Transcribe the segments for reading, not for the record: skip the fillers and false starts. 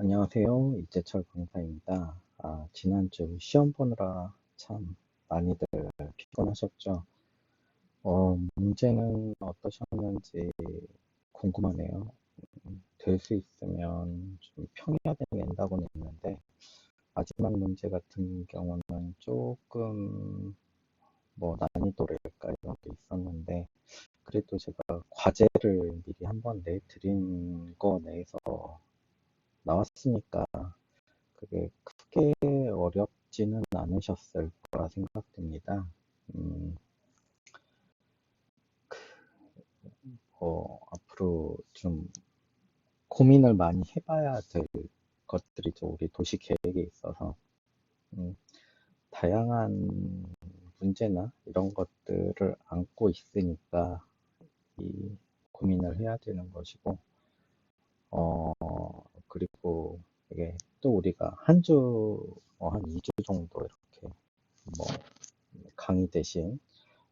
안녕하세요. 이재철 강사입니다. 지난주 시험 보느라 참 많이들 피곤하셨죠? 문제는 어떠셨는지 궁금하네요. 될 수 있으면 좀 평이하게 낸다고는 했는데, 마지막 문제 같은 경우는 조금 난이도랄까 이런 게 있었는데, 그래도 제가 과제를 미리 한번 내드린 거 내에서 나왔으니까 그게 크게 어렵지는 않으셨을 거라 생각됩니다. 음, 앞으로 좀 고민을 많이 해봐야 될 것들이죠. 우리 도시 계획에 있어서. 음, 다양한 문제나 이런 것들을 안고 있으니까 이 고민을 해야 되는 것이고, 그리고 이게 또 우리가 한 2주 정도 이렇게 뭐 강의 대신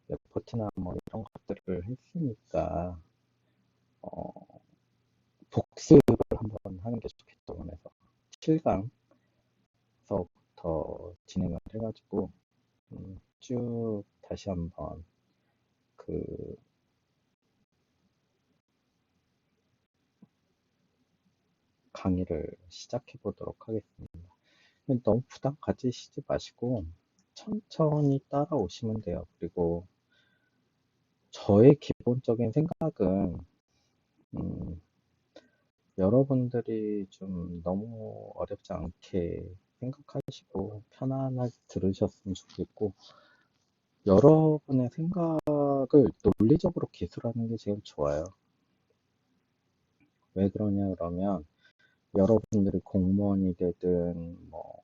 레포트나 뭐 이런 것들을 했으니까 어, 복습을 한번 하는 게 좋겠죠. 그래서 7강서부터 진행을 해가지고 쭉 다시 한번 그 강의를 시작해 보도록 하겠습니다. 너무 부담 가지시지 마시고 천천히 따라오시면 돼요. 그리고 저의 기본적인 생각은 음, 여러분들이 좀 너무 어렵지 않게 생각하시고 편안하게 들으셨으면 좋겠고, 여러분의 생각을 논리적으로 기술하는 게 제일 좋아요. 왜 그러냐 그러면 여러분들이 공무원이 되든 뭐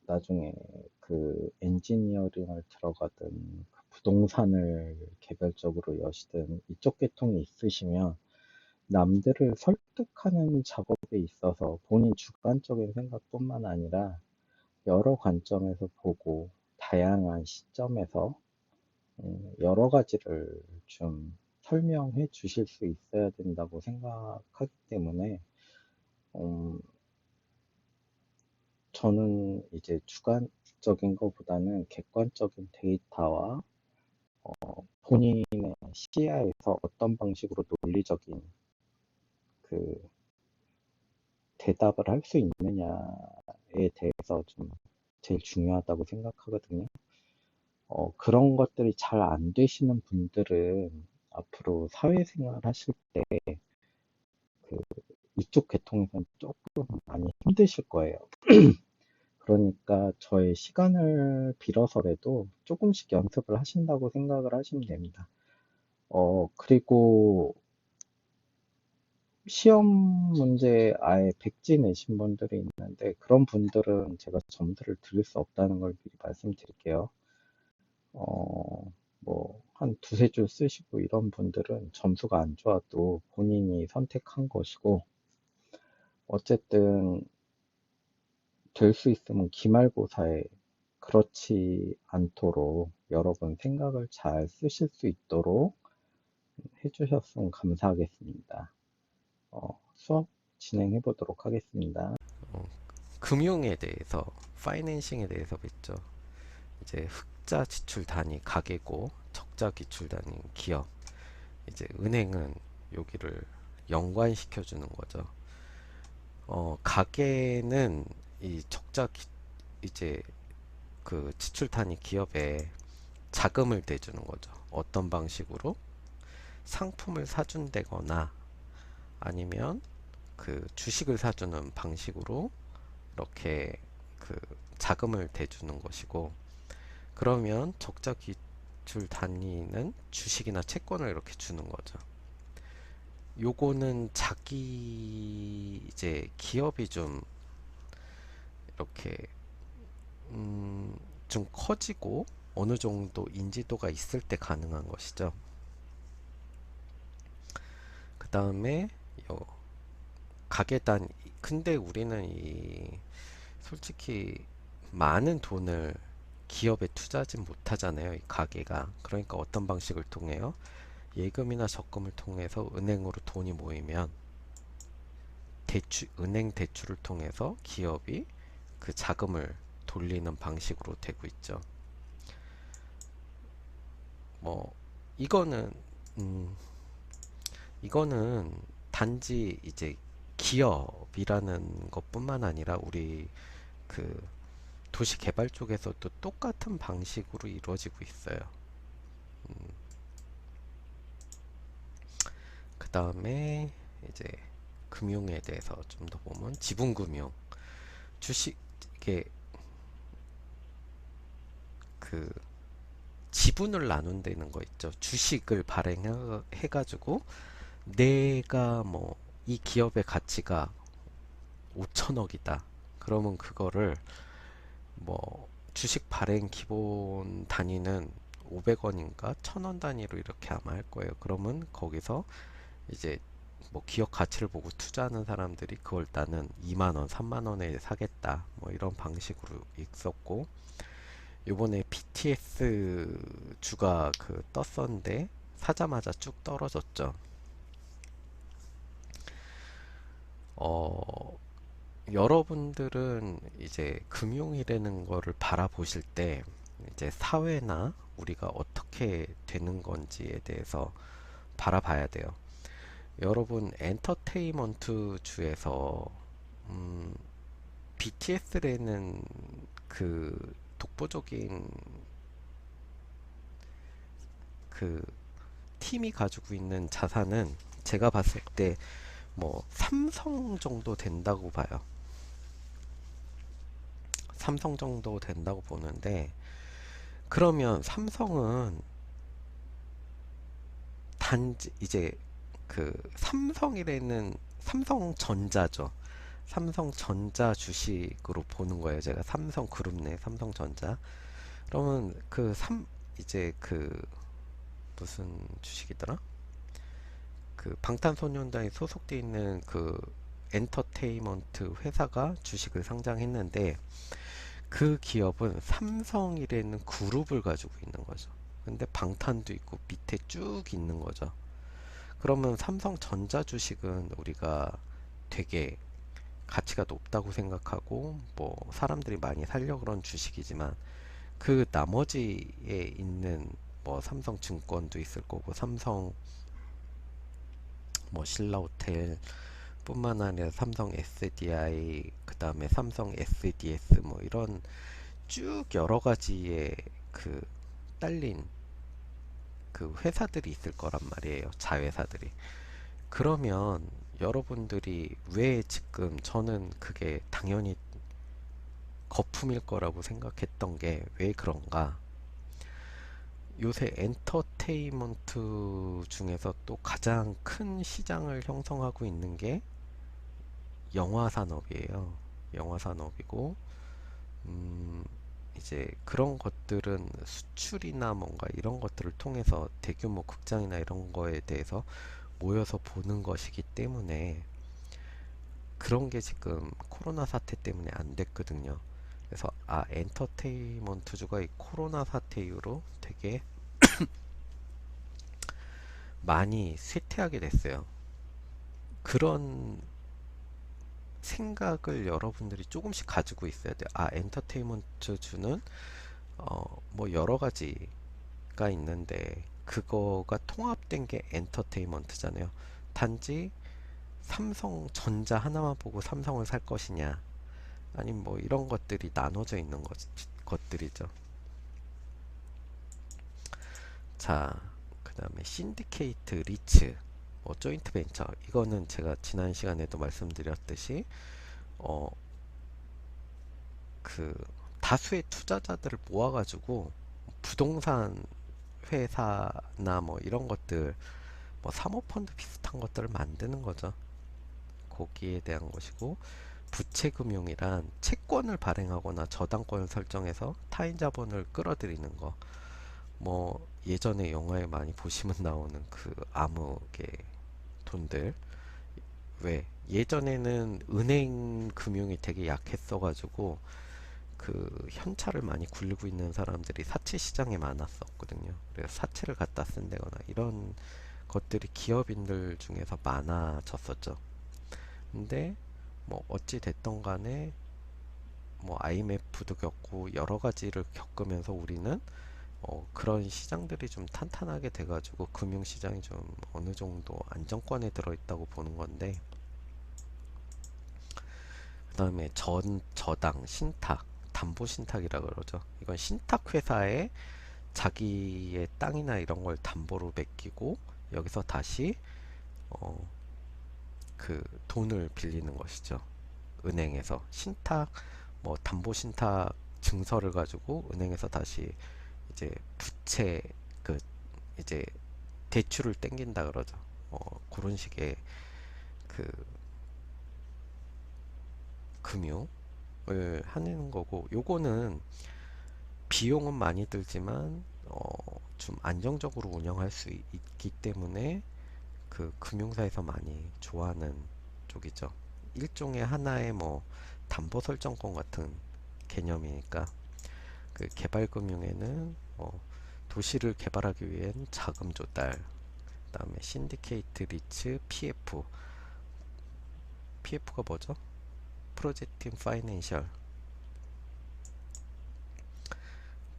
나중에 그 엔지니어링을 들어가든 그 부동산을 개별적으로 여시든 이쪽 계통이 있으시면 남들을 설득하는 작업에 있어서 본인 주관적인 생각뿐만 아니라 여러 관점에서 보고 다양한 시점에서 여러 가지를 좀 설명해 주실 수 있어야 된다고 생각하기 때문에 음, 저는 이제 주관적인 것보다는 객관적인 데이터와 본인의 시야에서 어떤 방식으로 논리적인 그 대답을 할 수 있느냐에 대해서 좀 제일 중요하다고 생각하거든요. 그런 것들이 잘 안 되시는 분들은 앞으로 사회생활 하실 때 그 이쪽 계통에서는 조금 많이 힘드실 거예요. 그러니까 저의 시간을 빌어서라도 조금씩 연습을 하신다고 생각을 하시면 됩니다. 그리고 시험 문제 아예 백지 내신 분들이 있는데 그런 분들은 제가 점수를 드릴 수 없다는 걸 미리 말씀드릴게요. 한 두세 줄 쓰시고 이런 분들은 점수가 안 좋아도 본인이 선택한 것이고, 어쨌든 될 수 있으면 기말고사에 그렇지 않도록 여러분 생각을 잘 쓰실 수 있도록 해주셨으면 감사하겠습니다. 수업 진행해 보도록 하겠습니다. 어, 금융에 대해서, 파이낸싱에 대해서 뵀죠. 이제 흑자 지출 단위 가계고 적자 지출 단위 기업. 이제 은행은 여기를 연관시켜 주는 거죠. 가계는 이 이제 그 지출 단위 기업에 자금을 대주는 거죠. 어떤 방식으로 상품을 사준다거나 아니면 그 주식을 사주는 방식으로 이렇게 그 자금을 대주는 것이고, 그러면 적자 기출 단위는 주식이나 채권을 이렇게 주는 거죠. 요거는 자기 이제 기업이 좀 이렇게 좀 커지고 어느 정도 인지도가 있을 때 가능한 것이죠. 그 다음에 가계단. 근데 우리는 솔직히 많은 돈을 기업에 투자하지 못하잖아요. 이 가게가. 그러니까 어떤 방식을 통해요? 예금이나 적금을 통해서 은행으로 돈이 모이면 은행 대출을 통해서 기업이 그 자금을 돌리는 방식으로 되고 있죠. 뭐 이거는 음, 이거는 단지 이제 기업이라는 것뿐만 아니라 우리 그 도시 개발 쪽에서도 똑같은 방식으로 이루어지고 있어요. 그 다음에 이제 금융에 대해서 좀 더 보면 지분금융, 주식 이게 그 지분을 나눈다는 거 있죠. 주식을 발행해 가지고 내가 뭐 이 기업의 가치가 5천억이다. 그러면 그거를 뭐 주식 발행 기본 단위는 500원인가 1000원 단위로 이렇게 아마 할 거예요. 그러면 거기서 이제 뭐 기업 가치를 보고 투자하는 사람들이 그걸 나는 2만원, 3만원에 사겠다. 뭐 이런 방식으로 있었고, 요번에 BTS 주가 그 떴었는데 사자마자 쭉 떨어졌죠. 어, 여러분들은 이제 금융이라는 거를 바라보실 때 이제 사회나 우리가 어떻게 되는 건지에 대해서 바라봐야 돼요. 여러분 엔터테인먼트 주에서 BTS라는 그 독보적인 그 팀이 가지고 있는 자산은 제가 봤을 때 뭐 삼성 정도 된다고 봐요. 삼성 정도 된다고 보는데, 그러면 삼성은 단지 이제 그 삼성이라는 삼성전자죠. 삼성전자 주식으로 보는 거예요. 제가 삼성그룹 내 삼성전자. 그러면 이제 무슨 주식이더라? 그 방탄소년단에 소속돼 있는 그 엔터테인먼트 회사가 주식을 상장했는데 그 기업은 삼성이라는 그룹을 가지고 있는 거죠. 근데 방탄도 있고 밑에 쭉 있는 거죠. 그러면 삼성전자 주식은 우리가 되게 가치가 높다고 생각하고 뭐 사람들이 많이 살려 그런 주식이지만 그 나머지에 있는 뭐 삼성증권도 있을 거고 삼성 뭐 신라호텔 뿐만 아니라 삼성 SDI 그 다음에 삼성 SDS 뭐 이런 쭉 여러 가지의 그 딸린 그 회사들이 있을 거란 말이에요. 자회사들이. 그러면 여러분들이 왜 지금 저는 그게 당연히 거품일 거라고 생각했던 게 왜 그런가? 요새 엔터테인먼트 중에서 또 가장 큰 시장을 형성하고 있는 게 영화 산업이에요. 영화 산업이고, 이제 그런 것들은 수출이나 뭔가 이런 것들을 통해서 대규모 극장이나 이런 거에 대해서 모여서 보는 것이기 때문에 그런 게 지금 코로나 사태 때문에 안 됐거든요. 그래서 엔터테인먼트주가 이 코로나 사태 이후로 되게 많이 쇠퇴하게 됐어요. 그런 생각을 여러분들이 조금씩 가지고 있어야 돼요. 엔터테인먼트주는 뭐 여러 가지가 있는데 그거가 통합된 게 엔터테인먼트잖아요. 단지 삼성전자 하나만 보고 삼성을 살 것이냐 아니면 뭐 이런 것들이 나눠져 있는 것들이죠. 자, 그 다음에 신디케이트 리츠 뭐 조인트 벤처 이거는 제가 지난 시간에도 말씀드렸듯이 어, 그 다수의 투자자들을 모아가지고 부동산 회사나 뭐 이런 것들 뭐 사모펀드 비슷한 것들을 만드는 거죠. 거기에 대한 것이고 부채금융이란 채권을 발행하거나 저당권을 설정해서 타인 자본을 끌어들이는 거. 뭐 예전에 영화에 많이 보시면 나오는 그 암흑의 돈들. 왜 예전에는 은행 금융이 되게 약했어가지고 그 현찰을 많이 굴리고 있는 사람들이 사채 시장에 많았었거든요. 그래서 사채를 갖다 쓴다거나 이런 것들이 기업인들 중에서 많아졌었죠. 근데 뭐 어찌 됐던 간에 뭐 IMF도 겪고 여러 가지를 겪으면서 우리는 그런 시장들이 좀 탄탄하게 돼가지고 금융시장이 좀 어느 정도 안정권에 들어있다고 보는 건데, 그 다음에 저당, 신탁, 담보신탁이라 그러죠. 이건 신탁회사에 자기의 땅이나 이런 걸 담보로 맡기고 여기서 다시 어, 그 돈을 빌리는 것이죠. 은행에서 신탁, 뭐 담보신탁 증서를 가지고 은행에서 다시 이제 부채, 그 이제 대출을 땡긴다 그러죠. 그런 식의 그 금융을 하는 거고, 요거는 비용은 많이 들지만 좀 안정적으로 운영할 수 있기 때문에 그 금융사에서 많이 좋아하는 쪽이죠. 일종의 하나의 뭐 담보 설정권 같은 개념이니까. 그 개발금융에는 도시를 개발하기 위한 자금 조달, 그다음에 신디케이트 리츠, PF가 뭐죠? 프로젝트 파이낸셜,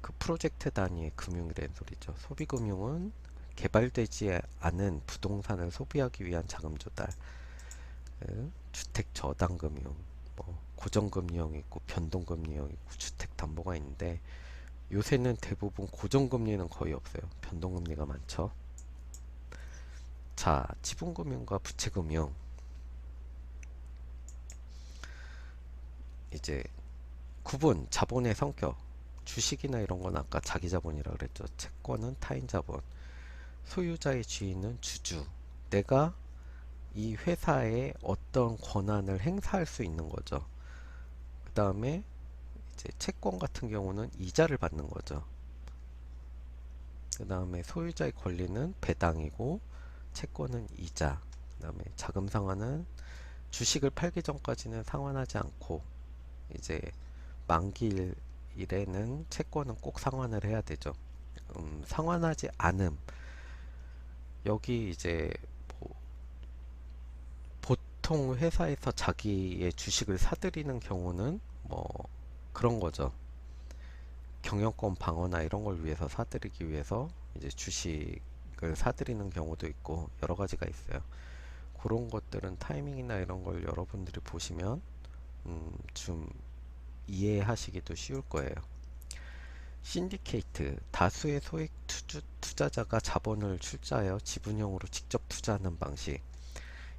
그 프로젝트 단위의 금융이라는 소리죠. 소비금융은 개발되지 않은 부동산을 소비하기 위한 자금 조달, 주택 저당금융, 뭐 고정금리형 있고 변동금리형 있고 주택담보가 있는데, 요새는 대부분 고정금리는 거의 없어요. 변동금리가 많죠. 자, 지분금융과 부채금융. 이제 구분, 자본의 성격. 주식이나 이런 건 아까 자기 자본이라 그랬죠. 채권은 타인 자본. 소유자의 주인은 주주. 내가 이 회사에 어떤 권한을 행사할 수 있는 거죠. 그 다음에 이제 채권 같은 경우는 이자를 받는 거죠. 그 다음에 소유자의 권리는 배당이고 채권은 이자. 그 다음에 자금 상환은 주식을 팔기 전까지는 상환하지 않고 이제 만기일에는 채권은 꼭 상환을 해야 되죠. 상환하지 않음. 여기 이제 뭐 보통 회사에서 자기의 주식을 사들이는 경우는 뭐 그런 거죠. 경영권 방어나 이런 걸 위해서 사들이기 위해서 이제 주식을 사들이는 경우도 있고 여러 가지가 있어요. 그런 것들은 타이밍이나 이런 걸 여러분들이 보시면 좀 이해하시기도 쉬울 거예요. 신디케이트, 다수의 소액 투자자가 자본을 출자하여 지분형으로 직접 투자하는 방식.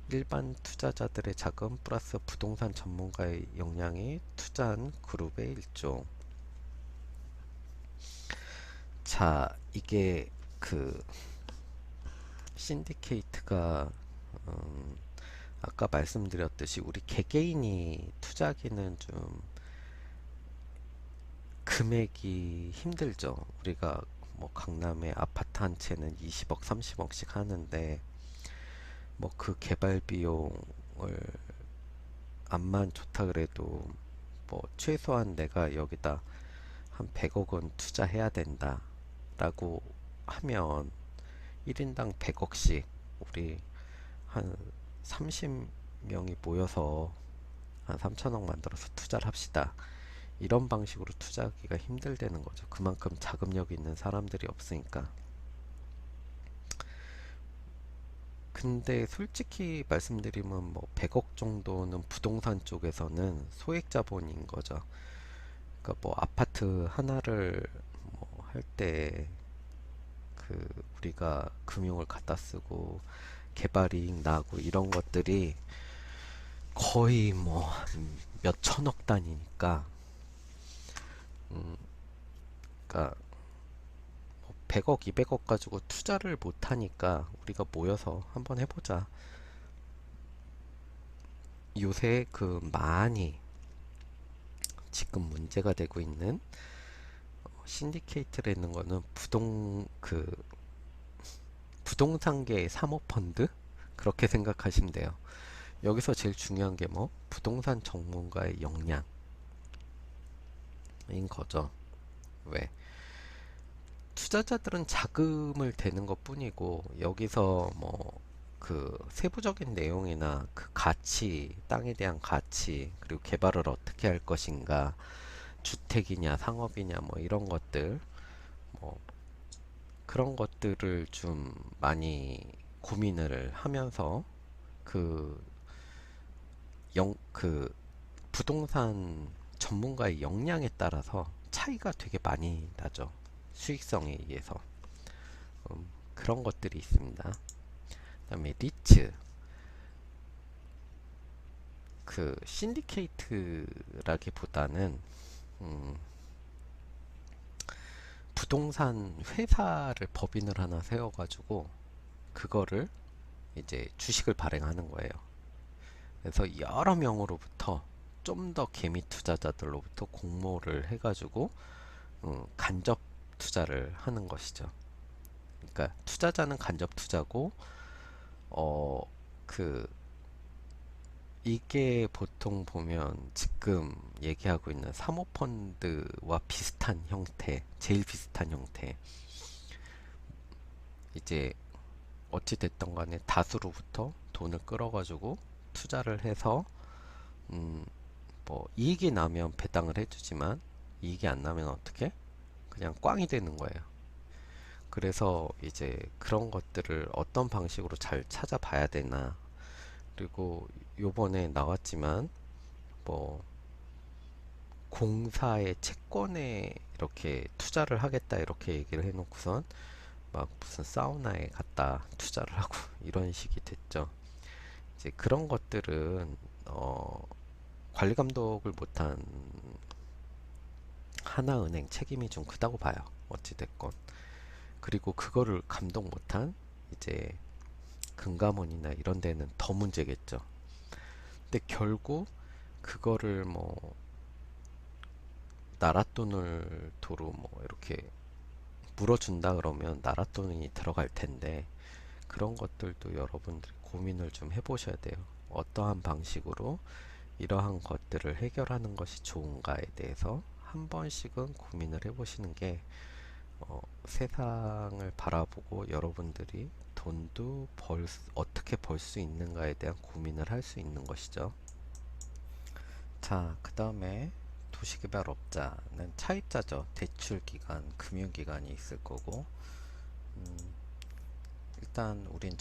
일반 투자자들의 자금 플러스 부동산 전문가의 역량이 투자한 그룹의 일종. 자, 이게 그 신디케이트가 아까 말씀드렸듯이 우리 개개인이 투자하기는 좀 금액이 힘들죠. 우리가 뭐 강남에 아파트 한 채는 20억, 30억씩 하는데 뭐 그 개발 비용을 암만 좋다 그래도 뭐 최소한 내가 여기다 한 100억은 투자해야 된다 라고 하면 1인당 100억씩 우리 한 30명이 모여서 한 3천억 만들어서 투자를 합시다. 이런 방식으로 투자하기가 힘들다는 거죠. 그만큼 자금력이 있는 사람들이 없으니까. 근데 솔직히 말씀드리면 뭐 100억 정도는 부동산 쪽에서는 소액 자본인 거죠. 그러니까 뭐 아파트 하나를 뭐 할 때 그 우리가 금융을 갖다 쓰고 개발이익 나고 이런 것들이 거의 뭐 몇 천억 단위니까, 그러니까 100억, 200억 가지고 투자를 못 하니까 우리가 모여서 한번 해보자. 요새 그 많이 지금 문제가 되고 있는 신디케이트라는 거는 부동산계의 사모펀드, 그렇게 생각하시면 돼요. 여기서 제일 중요한 게 뭐 부동산 전문가의 역량인 거죠. 왜? 투자자들은 자금을 대는 것 뿐이고 여기서 뭐 그 세부적인 내용이나 그 가치, 땅에 대한 가치, 그리고 개발을 어떻게 할 것인가, 주택이냐, 상업이냐, 뭐 이런 것들, 뭐 그런 것들을 좀 많이 고민을 하면서 그 그 부동산 전문가의 역량에 따라서 차이가 되게 많이 나죠. 수익성에 의해서. 그런 것들이 있습니다. 그다음에 리츠, 그 신디케이트라기보다는 음, 부동산 회사를 법인을 하나 세워가지고 그거를 이제 주식을 발행하는 거예요. 그래서 여러 명으로부터 좀 더 개미 투자자들로부터 공모를 해가지고 간접 투자를 하는 것이죠. 그러니까 투자자는 간접 투자고 어, 그 이게 보통 보면 지금 얘기하고 있는 사모펀드와 비슷한 형태, 제일 비슷한 형태. 이제 어찌 됐던 간에 다수로부터 돈을 끌어가지고 투자를 해서 음, 뭐 이익이 나면 배당을 해주지만 이익이 안 나면 어떻게? 그냥 꽝이 되는 거예요. 그래서 이제 그런 것들을 어떤 방식으로 잘 찾아봐야 되나. 그리고 요번에 나왔지만 뭐 공사의 채권에 이렇게 투자를 하겠다 이렇게 얘기를 해놓고선 막 무슨 사우나에 갔다 투자를 하고 이런 식이 됐죠. 이제 그런 것들은 관리 감독을 못한 하나은행 책임이 좀 크다고 봐요. 어찌됐건. 그리고 그거를 감독 못한 이제 금감원이나 이런 데는 더 문제겠죠. 근데 결국 그거를 뭐 나라 돈을 도로 뭐 이렇게 물어준다 그러면 나라 돈이 들어갈 텐데 그런 것들도 여러분들이 고민을 좀 해보셔야 돼요. 어떠한 방식으로 이러한 것들을 해결하는 것이 좋은가에 대해서 한 번씩은 고민을 해보시는 게 세상을 바라보고 여러분들이 돈도 어떻게 벌 수 있는가에 대한 고민을 할 수 있는 것이죠. 자, 그 다음에 도시개발업자는 차입자죠. 대출기관, 금융기관이 있을 거고, 음, 일단 우린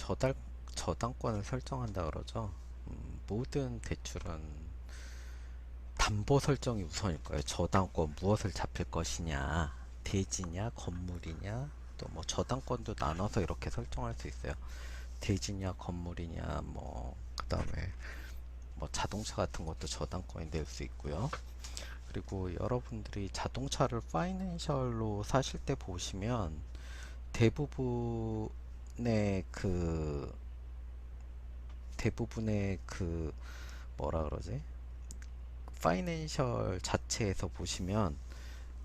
저당권을 설정한다 그러죠. 모든 대출은 담보 설정이 우선일 거예요. 저당권 무엇을 잡힐 것이냐, 대지냐, 건물이냐, 또 뭐 저당권도 나눠서 이렇게 설정할 수 있어요. 대지냐, 건물이냐, 뭐 그다음에 뭐 자동차 같은 것도 저당권이 될 수 있고요. 그리고 여러분들이 자동차를 파이낸셜로 사실 때 보시면 대부분의 그 대부분의 그 뭐라 그러지? 파이낸셜 자체에서 보시면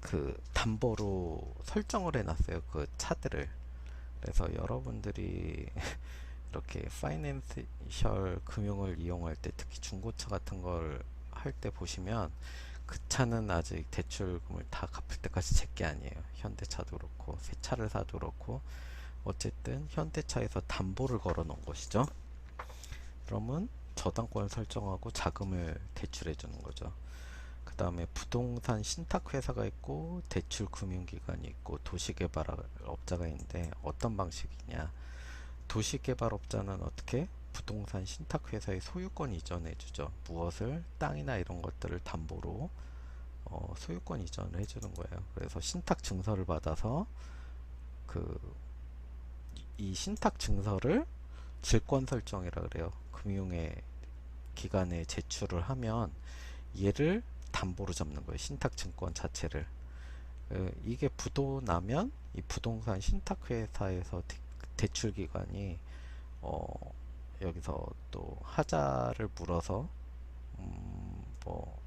그 담보로 설정을 해놨어요. 그 차들을. 그래서 여러분들이 이렇게 파이낸셜 금융을 이용할 때 특히 중고차 같은 걸 할 때 보시면 그 차는 아직 대출금을 다 갚을 때까지 제게 아니에요. 현대차도 그렇고 새 차를 사도 그렇고 어쨌든 현대차에서 담보를 걸어 놓은 것이죠. 그러면 저당권을 설정하고 자금을 대출해 주는 거죠. 그 다음에 부동산 신탁회사가 있고 대출금융기관이 있고 도시개발업자가 있는데 어떤 방식이냐. 도시개발업자는 어떻게? 부동산 신탁회사의 소유권 이전해 주죠. 무엇을? 땅이나 이런 것들을 담보로 소유권 이전을 해주는 거예요. 그래서 신탁 증서를 받아서 그 이 신탁 증서를 질권 설정이라 그래요. 금융의 기관에 제출을 하면 얘를 담보로 잡는 거예요. 신탁 증권 자체를. 이게 부도 나면 이 부동산 신탁회사에서 대출 기관이 여기서 또 하자를 물어서 뭐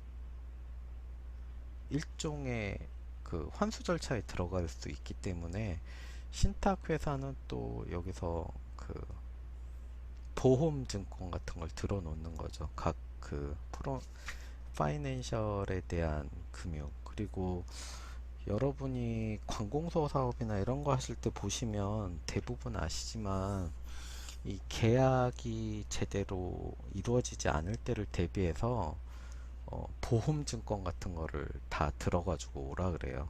일종의 그 환수 절차에 들어갈 수 있기 때문에 신탁회사는 또 여기서 그 보험증권 같은 걸 들어 놓는 거죠. 각 그 파이낸셜에 대한 금융. 그리고 여러분이 관공서 사업이나 이런 거 하실 때 보시면 대부분 아시지만 이 계약이 제대로 이루어지지 않을 때를 대비해서 보험증권 같은 거를 다 들어가지고 오라 그래요.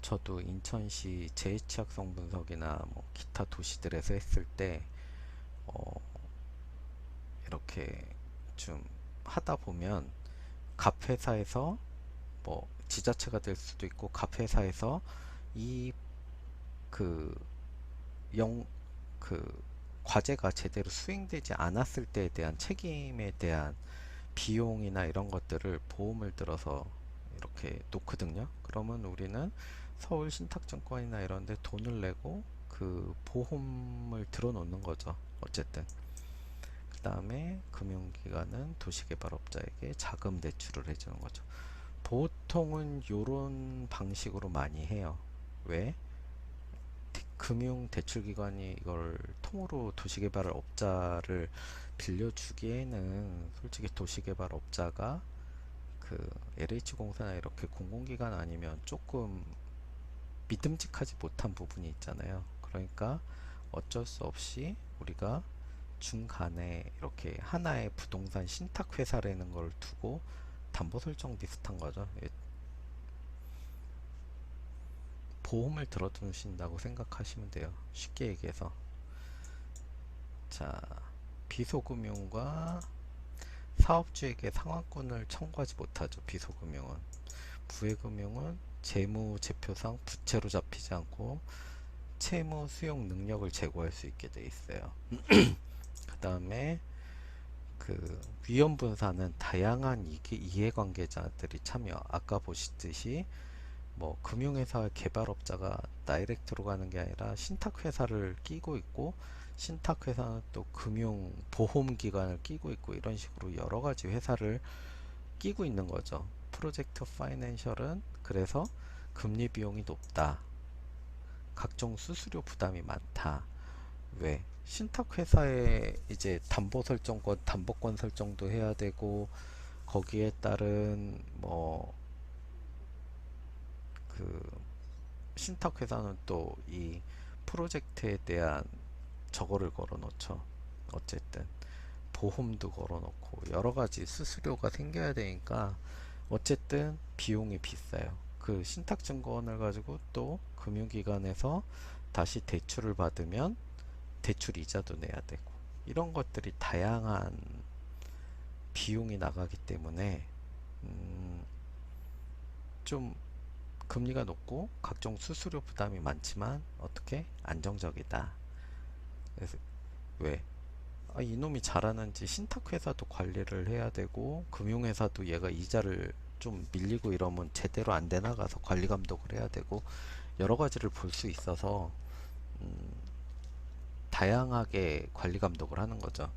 저도 인천시 제2취약성 분석이나 뭐 기타 도시들에서 했을 때 어, 이렇게 좀 하다 보면 각 회사에서 뭐 지자체가 될 수도 있고 각 회사에서 이 그 영 그 과제가 제대로 수행되지 않았을 때에 대한 책임에 대한 비용이나 이런 것들을 보험을 들어서 이렇게 놓거든요. 그러면 우리는 서울 신탁증권이나 이런 데 돈을 내고 그 보험을 들어 놓는 거죠. 어쨌든. 그 다음에 금융기관은 도시개발업자에게 자금 대출을 해주는 거죠. 보통은 이런 방식으로 많이 해요. 왜? 금융대출기관이 이걸 통으로 도시개발업자를 빌려주기에는 솔직히 도시개발업자가 그 LH공사나 이렇게 공공기관 아니면 조금 믿음직하지 못한 부분이 있잖아요. 그러니까 어쩔 수 없이 우리가 중간에 이렇게 하나의 부동산 신탁회사라는 걸 두고 담보 설정 비슷한 거죠. 보험을 들어두신다고 생각하시면 돼요. 쉽게 얘기해서. 자, 비소금융과 사업주에게 상환권을 청구하지 못하죠. 비소금융은. 부의금융은 재무제표상 부채로 잡히지 않고 채무 수용 능력을 제고할 수 있게 돼 있어요. 그 다음에 그 위험분사는 다양한 이해관계자들이 참여. 아까 보시듯이 뭐 금융회사 개발업자가 다이렉트로 가는 게 아니라 신탁회사를 끼고 있고 신탁회사는 또 금융보험기관을 끼고 있고 이런 식으로 여러 가지 회사를 끼고 있는 거죠. 프로젝트 파이낸셜은 그래서 금리 비용이 높다. 각종 수수료 부담이 많다. 왜? 신탁회사에 이제 담보 설정권, 담보권 설정도 해야 되고 거기에 따른 뭐 그 신탁회사는 또 이 프로젝트에 대한 저거를 걸어 놓죠. 어쨌든 보험도 걸어 놓고 여러 가지 수수료가 생겨야 되니까 어쨌든 비용이 비싸요. 그 신탁증권을 가지고 또 금융기관에서 다시 대출을 받으면 대출 이자도 내야 되고 이런 것들이 다양한 비용이 나가기 때문에 좀 금리가 높고 각종 수수료 부담이 많지만 어떻게 안정적이다. 그래서 왜? 아, 이놈이 잘하는지 신탁회사도 관리를 해야 되고 금융회사도 얘가 이자를 좀 밀리고 이러면 제대로 안 되나 가서 관리 감독을 해야 되고 여러 가지를 볼 수 있어서 음, 다양하게 관리 감독을 하는 거죠.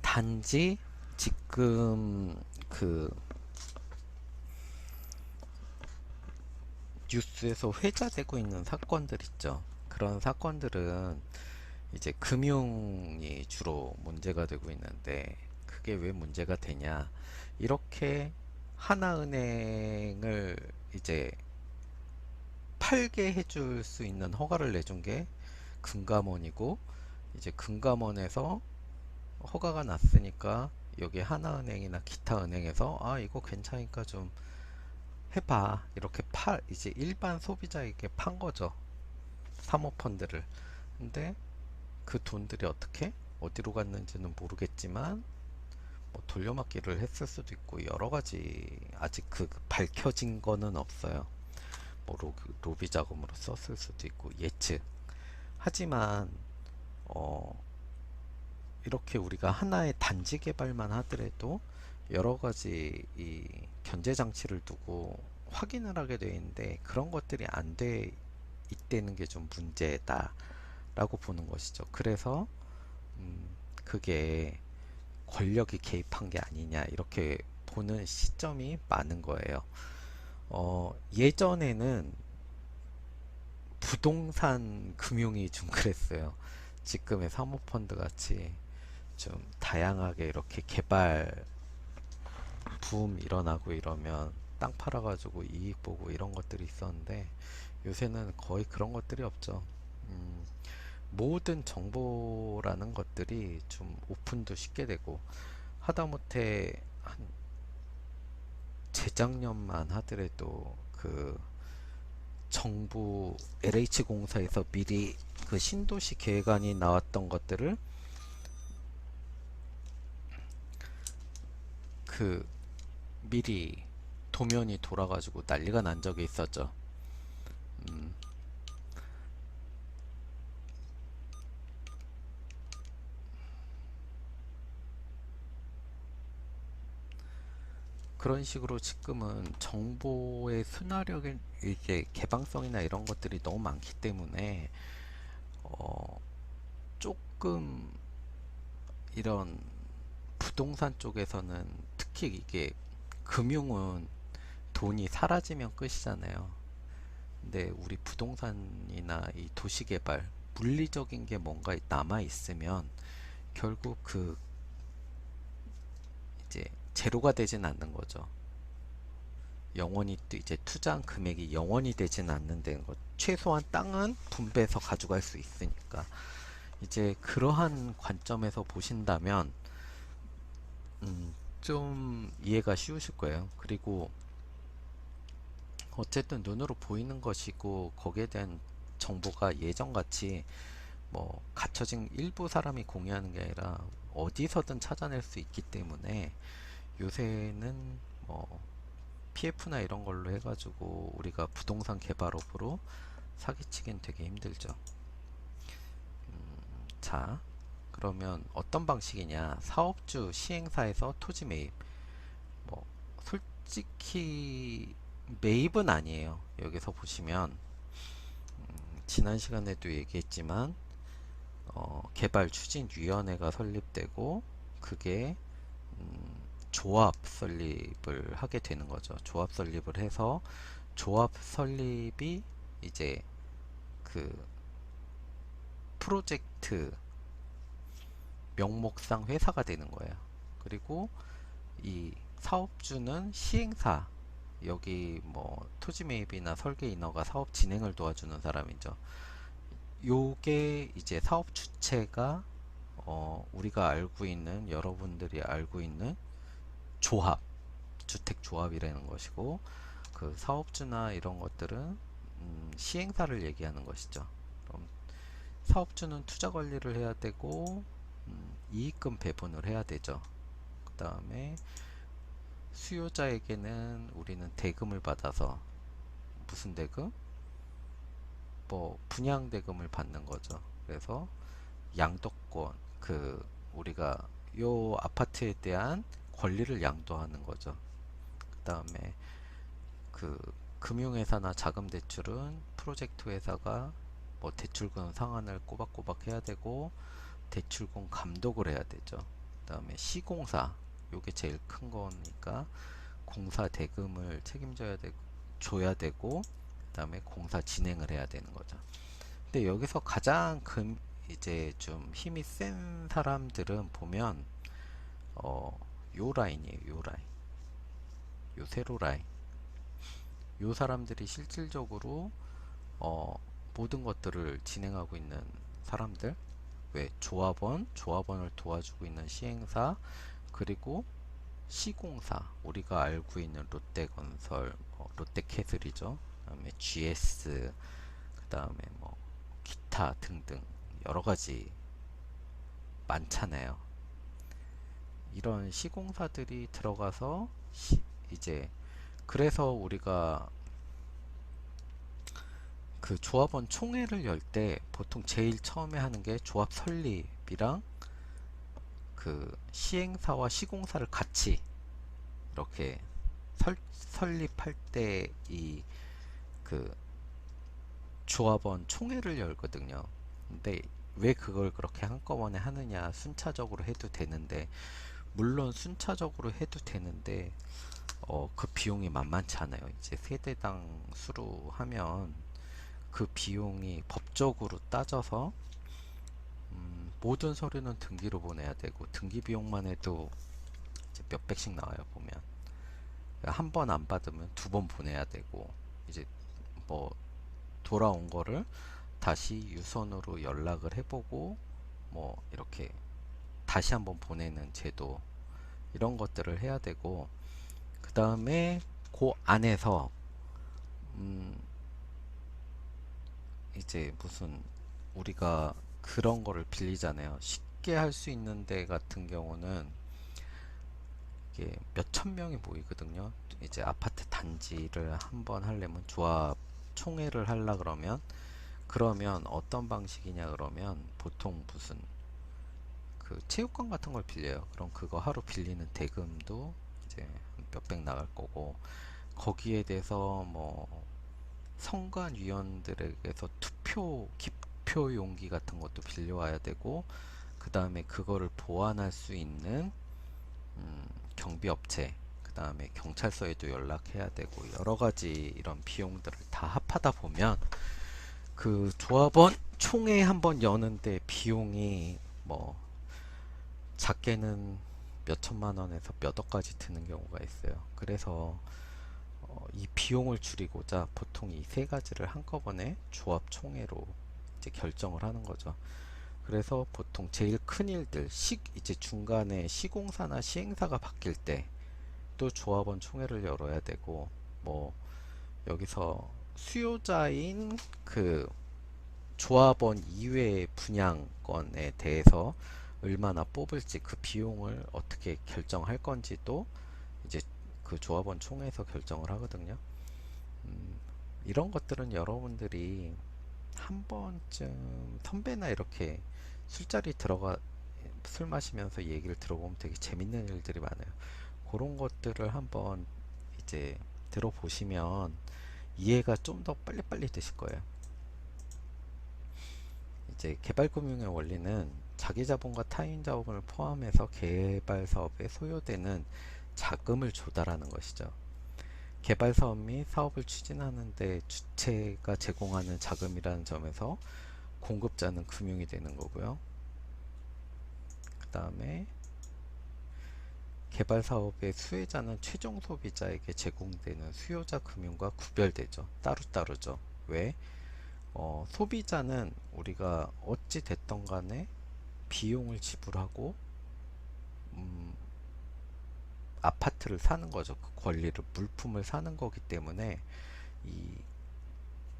단지 지금 그 뉴스에서 회자되고 있는 사건들 있죠. 그런 사건들은 이제 금융이 주로 문제가 되고 있는데 그게 왜 문제가 되냐? 이렇게 하나은행을 이제 팔게 해줄 수 있는 허가를 내준 게 금감원이고 이제 금감원에서 허가가 났으니까 여기 하나은행이나 기타 은행에서 아 이거 괜찮으니까 좀 해봐 이렇게 이제 일반 소비자에게 판 거죠. 사모펀드를. 근데 그 돈들이 어떻게 어디로 갔는지는 모르겠지만 뭐 돌려막기를 했을 수도 있고 여러 가지 아직 그 밝혀진 거는 없어요. 뭐 로비 자금으로 썼을 수도 있고 예측. 하지만 어 이렇게 우리가 하나의 단지 개발만 하더라도 여러 가지 이 견제 장치를 두고 확인을 하게 되어 있는데 그런 것들이 안 돼 있다는 게 좀 문제다라고 보는 것이죠. 그래서 그게 권력이 개입한 게 아니냐 이렇게 보는 시점이 많은 거예요. 예전에는 부동산 금융이 좀 그랬어요. 지금의 사모펀드 같이 좀 다양하게 이렇게 개발 붐 일어나고 이러면 땅 팔아가지고 이익 보고 이런 것들이 있었는데 요새는 거의 그런 것들이 없죠. 음, 모든 정보라는 것들이 좀 오픈도 쉽게 되고, 하다못해 한 재작년만 하더라도 그 정부 LH공사에서 미리 그 신도시 계획안이 나왔던 것들을 그 미리 도면이 돌아가지고 난리가 난 적이 있었죠. 음, 그런 식으로 지금은 정보의 순화력이 이제 개방성이나 이런 것들이 너무 많기 때문에 어, 조금 이런 부동산 쪽에서는 특히 이게 금융은 돈이 사라지면 끝이잖아요. 근데 우리 부동산이나 이 도시개발 물리적인 게 뭔가 남아 있으면 결국 그 이제 제로가 되진 않는 거죠. 영원히 또 이제 투자한 금액이 영원히 되진 않는다는 것. 최소한 땅은 분배해서 가져갈 수 있으니까. 이제 그러한 관점에서 보신다면 좀 이해가 쉬우실 거예요. 그리고 어쨌든 눈으로 보이는 것이고 거기에 대한 정보가 예전같이 뭐 갖춰진 일부 사람이 공유하는 게 아니라 어디서든 찾아낼 수 있기 때문에 요새는 뭐 PF나 이런 걸로 해가지고 우리가 부동산 개발업으로 사기치긴 되게 힘들죠. 자, 그러면 어떤 방식이냐? 사업주 시행사에서 토지 매입. 뭐 솔직히 매입은 아니에요. 여기서 보시면 지난 시간에도 얘기했지만 개발추진위원회가 설립되고 그게 조합 설립을 하게 되는 거죠. 조합 설립을 해서 조합 설립이 이제 그 프로젝트 명목상 회사가 되는 거예요. 그리고 이 사업주는 시행사, 여기 뭐 토지 매입이나 설계 인허가 사업 진행을 도와주는 사람이죠. 요게 이제 사업 주체가 우리가 알고 있는, 여러분들이 알고 있는 조합, 주택 조합이라는 것이고, 그 사업주나 이런 것들은 시행사를 얘기하는 것이죠. 그럼 사업주는 투자 관리를 해야 되고 이익금 배분을 해야 되죠. 그 다음에 수요자에게는 우리는 대금을 받아서, 무슨 대금? 뭐 분양 대금을 받는 거죠. 그래서 양도권, 그 우리가 요 아파트에 대한 권리를 양도하는 거죠. 그 다음에 그 금융회사나 자금대출은 프로젝트 회사가 뭐 대출금 상한을 꼬박꼬박 해야 되고 대출금 감독을 해야 되죠. 그 다음에 시공사, 요게 제일 큰 거니까 공사 대금을 책임져야 되고 줘야 되고 그 다음에 공사 진행을 해야 되는 거죠. 근데 여기서 가장 이제 좀 힘이 센 사람들은 보면 어, 요 라인이에요. 요 라인, 요 세로 라인. 요 사람들이 실질적으로 어, 모든 것들을 진행하고 있는 사람들. 왜 조합원을 도와주고 있는 시행사, 그리고 시공사, 우리가 알고 있는 롯데건설, 롯데캐슬이죠. 그다음에 GS, 그다음에 뭐 기타 등등 여러 가지 많잖아요. 이런 시공사들이 들어가서 이제 그래서 우리가 그 조합원 총회를 열 때 보통 제일 처음에 하는 게 조합 설립이랑 그 시행사와 시공사를 같이 이렇게 설립할 때 이 그 조합원 총회를 열거든요. 근데 왜 그걸 그렇게 한꺼번에 하느냐? 순차적으로 해도 되는데, 물론 순차적으로 해도 되는데 그 비용이 만만치 않아요. 이제 세대당 수로 하면 그 비용이 법적으로 따져서 모든 서류는 등기로 보내야 되고 등기 비용만 해도 이제 몇백씩 나와요. 보면 한 번 안 받으면 두 번 보내야 되고, 이제 뭐 돌아온 거를 다시 유선으로 연락을 해보고 뭐 이렇게 다시 한번 보내는 제도, 이런 것들을 해야 되고, 그 다음에 그 안에서 음 이제 무슨 우리가 그런 거를 빌리잖아요. 쉽게 할 수 있는 데 같은 경우는 이게 몇천 명이 모이거든요. 이제 아파트 단지를 한번 하려면, 조합 총회를 하려 그러면 어떤 방식이냐 그러면 보통 무슨 그 체육관 같은 걸 빌려요. 그럼 그거 하루 빌리는 대금도 이제 몇백 나갈 거고, 거기에 대해서 뭐 선관위원들에게서 투표 기표 용기 같은 것도 빌려와야 되고, 그 다음에 그거를 보완할 수 있는 경비업체, 그 다음에 경찰서에도 연락해야 되고, 여러 가지 이런 비용들을 다 합하다 보면 그 조합원 총회 한번 여는데 비용이 뭐 작게는 몇 천만 원에서 몇 억까지 드는 경우가 있어요. 그래서 이 비용을 줄이고자 보통 이 세 가지를 한꺼번에 조합 총회로 이제 결정을 하는 거죠. 그래서 보통 제일 큰 일들, 이제 중간에 시공사나 시행사가 바뀔 때 또 조합원 총회를 열어야 되고, 뭐 여기서 수요자인 그 조합원 이외의 분양권에 대해서 얼마나 뽑을지, 그 비용을 어떻게 결정할 건지도 이제 그 조합원 총회에서 결정을 하거든요. 이런 것들은 여러분들이 한 번쯤 선배나 이렇게 술자리 들어가 술 마시면서 얘기를 들어보면 되게 재밌는 일들이 많아요. 그런 것들을 한번 이제 들어보시면 이해가 좀 더 빨리빨리 되실 거예요. 이제 개발금융의 원리는 자기자본과 타인자본을 포함해서 개발 사업에 소요되는 자금을 조달하는 것이죠. 개발 사업 및 사업을 추진하는 데 주체가 제공하는 자금이라는 점에서 공급자는 금융이 되는 거고요. 그 다음에 개발 사업의 수혜자는 최종 소비자에게 제공되는 수요자 금융과 구별되죠. 따로따로죠. 왜? 소비자는 우리가 어찌 됐던 간에 비용을 지불하고 아파트를 사는 거죠. 그 권리를, 물품을 사는 거기 때문에 이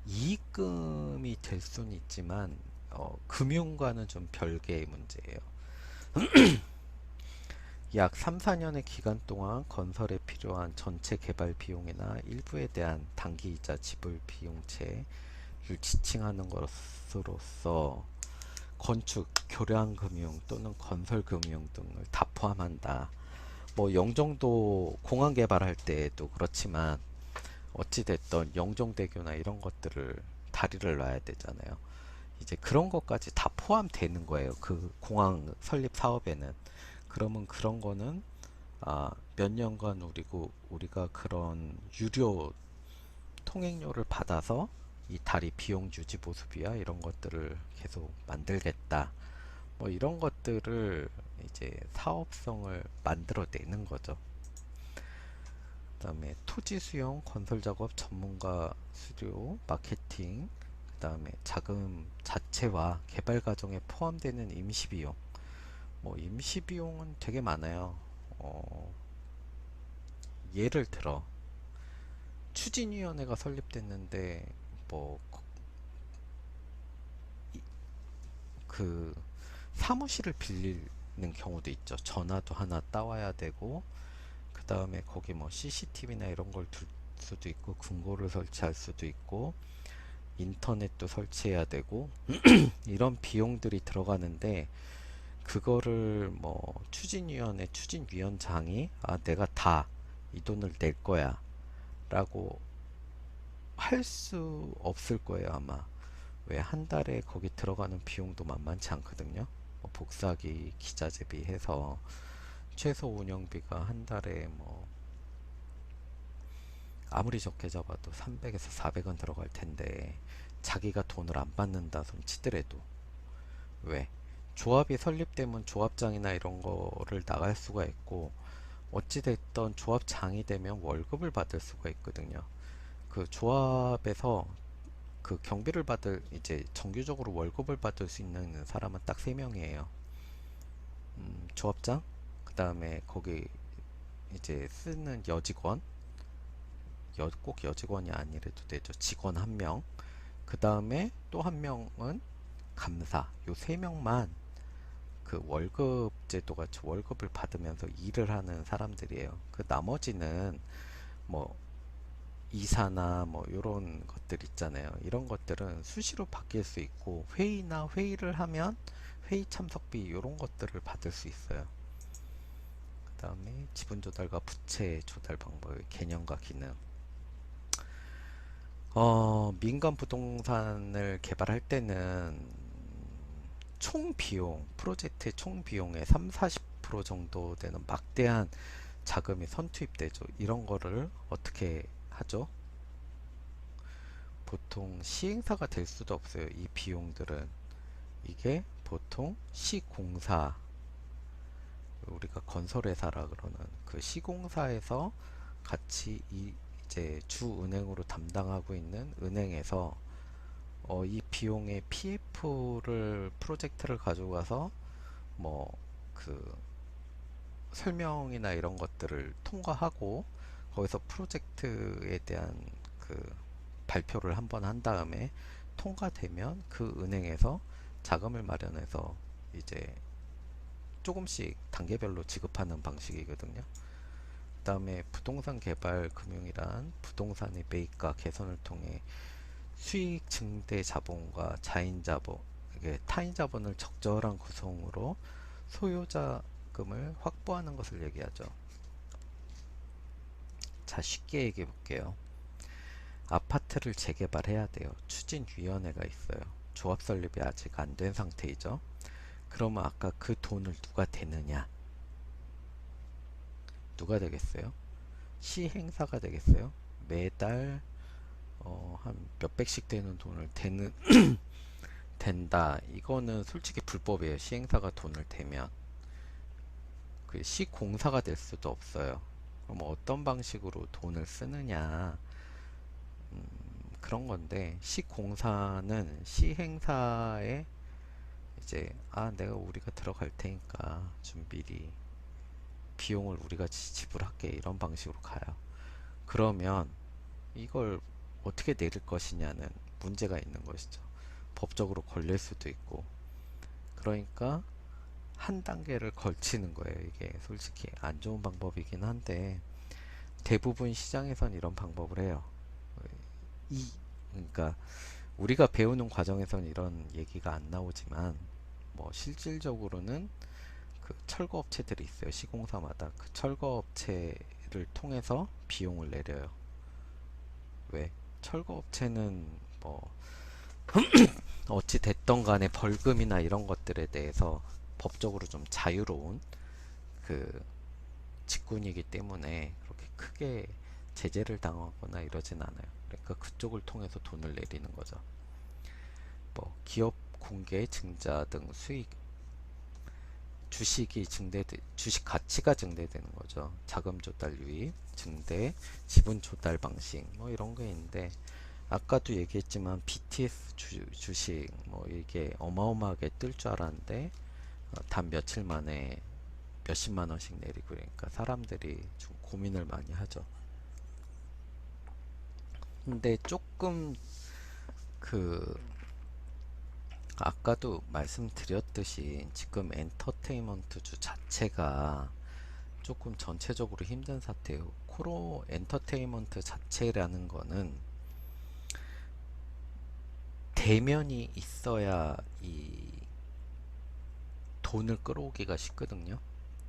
이익금이 될 수는 있지만 금융과는 좀 별개의 문제예요. 약 3, 4년의 기간 동안 건설에 필요한 전체 개발 비용이나 일부에 대한 단기이자 지불 비용체를 지칭하는 것으로서 건축, 교량금융 또는 건설금융 등을 다 포함한다. 뭐 영종도 공항 개발할 때도 그렇지만 어찌됐던 영종대교나 이런 것들을 다리를 놔야 되잖아요. 이제 그런 것까지 다 포함되는 거예요. 그 공항 설립 사업에는. 그러면 그런 거는 몇 년간 우리가 그런 유료 통행료를 받아서 이 다리 비용 유지 보수비와 이런 것들을 계속 만들겠다. 뭐 이런 것들을 이제 사업성을 만들어내는 거죠. 그 다음에 토지 수용, 건설 작업, 전문가 수료, 마케팅, 그 다음에 자금 자체와 개발 과정에 포함되는 임시비용. 뭐 임시비용은 되게 많아요. 예를 들어 추진위원회가 설립됐는데 뭐 그 사무실을 빌리는 경우도 있죠. 전화도 하나 따와야 되고, 그 다음에 거기 뭐 CCTV나 이런 걸 둘 수도 있고, 금고를 설치할 수도 있고, 인터넷도 설치해야 되고, 이런 비용들이 들어가는데, 그거를 뭐 추진위원회 추진위원장이 내가 다 이 돈을 낼 거야 라고 할 수 없을 거예요, 아마. 왜 한 달에 거기 들어가는 비용도 만만치 않거든요. 뭐 복사기, 기자재비 해서 최소 운영비가 한 달에 뭐 아무리 적게 잡아도 300에서 400은 들어갈 텐데, 자기가 돈을 안 받는다 손 치더라도, 왜? 조합이 설립되면 조합장이나 이런 거를 나갈 수가 있고, 어찌됐던 조합장이 되면 월급을 받을 수가 있거든요. 그 조합에서 그 경비를 받을 이제 정규적으로 월급을 받을 수 있는 사람은 딱 3명이에요. 조합장, 그 다음에 거기 이제 쓰는 여직원, 꼭 여직원이 아니래도 되죠. 직원 1명, 그 다음에 또 1명은 감사. 요 3명만 그 월급 제도가 월급을 받으면서 일을 하는 사람들이에요. 그 나머지는 뭐 이사나 뭐 이런 것들 있잖아요. 이런 것들은 수시로 바뀔 수 있고 회의나 회의를 하면 회의 참석비 이런 것들을 받을 수 있어요. 그 다음에 지분 조달과 부채 조달 방법의 개념과 기능. 민간 부동산을 개발할 때는 총 비용, 프로젝트의 총 비용의 3, 40% 정도 되는 막대한 자금이 선투입되죠. 이런 거를 어떻게 하죠? 보통 시행사가 될 수도 없어요. 이 비용들은. 이게 보통 시공사, 우리가 건설회사라 그러는 그 시공사에서 같이 이제 주은행으로 담당하고 있는 은행에서 이 비용의 PF를 프로젝트를 가져가서 뭐 그 설명이나 이런 것들을 통과하고 거기서 프로젝트에 대한 그 발표를 한번 한 다음에 통과되면 그 은행에서 자금을 마련해서 이제 조금씩 단계별로 지급하는 방식이거든요. 그 다음에 부동산 개발 금융이란 부동산의 매입과 개선을 통해 수익 증대 자본과 자인 자본, 이게 타인 자본을 적절한 구성으로 소요자금을 확보하는 것을 얘기하죠. 자, 쉽게 얘기해 볼게요. 아파트를 재개발해야 돼요. 추진위원회가 있어요. 조합 설립이 아직 안 된 상태이죠. 그러면 아까 그 돈을 누가 대느냐? 누가 되겠어요? 시행사가 되겠어요? 매달 한 몇백씩 되는 돈을 된다. 이거는 솔직히 불법이에요. 시행사가 돈을 대면. 그 시공사가 될 수도 없어요. 그럼 어떤 방식으로 돈을 쓰느냐? 그런 건데, 시공사는 시행사에 이제 내가 우리가 들어갈 테니까 좀 미리 비용을 우리가 지불할게, 이런 방식으로 가요. 그러면 이걸 어떻게 내릴 것이냐는 문제가 있는 것이죠. 법적으로 걸릴 수도 있고. 그러니까 한 단계를 걸치는 거예요. 이게 솔직히 안 좋은 방법이긴 한데 대부분 시장에선 이런 방법을 해요. 이 그러니까 우리가 배우는 과정에선 이런 얘기가 안 나오지만 뭐 실질적으로는 그 철거 업체들이 있어요. 시공사마다 그 철거 업체를 통해서 비용을 내려요. 왜? 철거 업체는 뭐 어찌 됐던 간에 벌금이나 이런 것들에 대해서 법적으로 좀 자유로운 그 직군이기 때문에 그렇게 크게 제재를 당하거나 이러진 않아요. 그러니까 그쪽을 통해서 돈을 내리는 거죠. 뭐 기업 공개 증자 등 수익 주식 가치가 증대되는 거죠. 자금 조달 유입, 증대, 지분 조달 방식 뭐 이런 게 있는데 아까도 얘기했지만 BTS 주식 뭐 이게 어마어마하게 뜰 줄 알았는데 단 며칠 만에 몇십만 원씩 내리고 그러니까 사람들이 좀 고민을 많이 하죠. 근데 조금 그 아까도 말씀드렸듯이 지금 엔터테인먼트주 자체가 조금 전체적으로 힘든 상태예요. 코로 엔터테인먼트 자체라는 거는 대면이 있어야 이 돈을 끌어오기가 쉽거든요.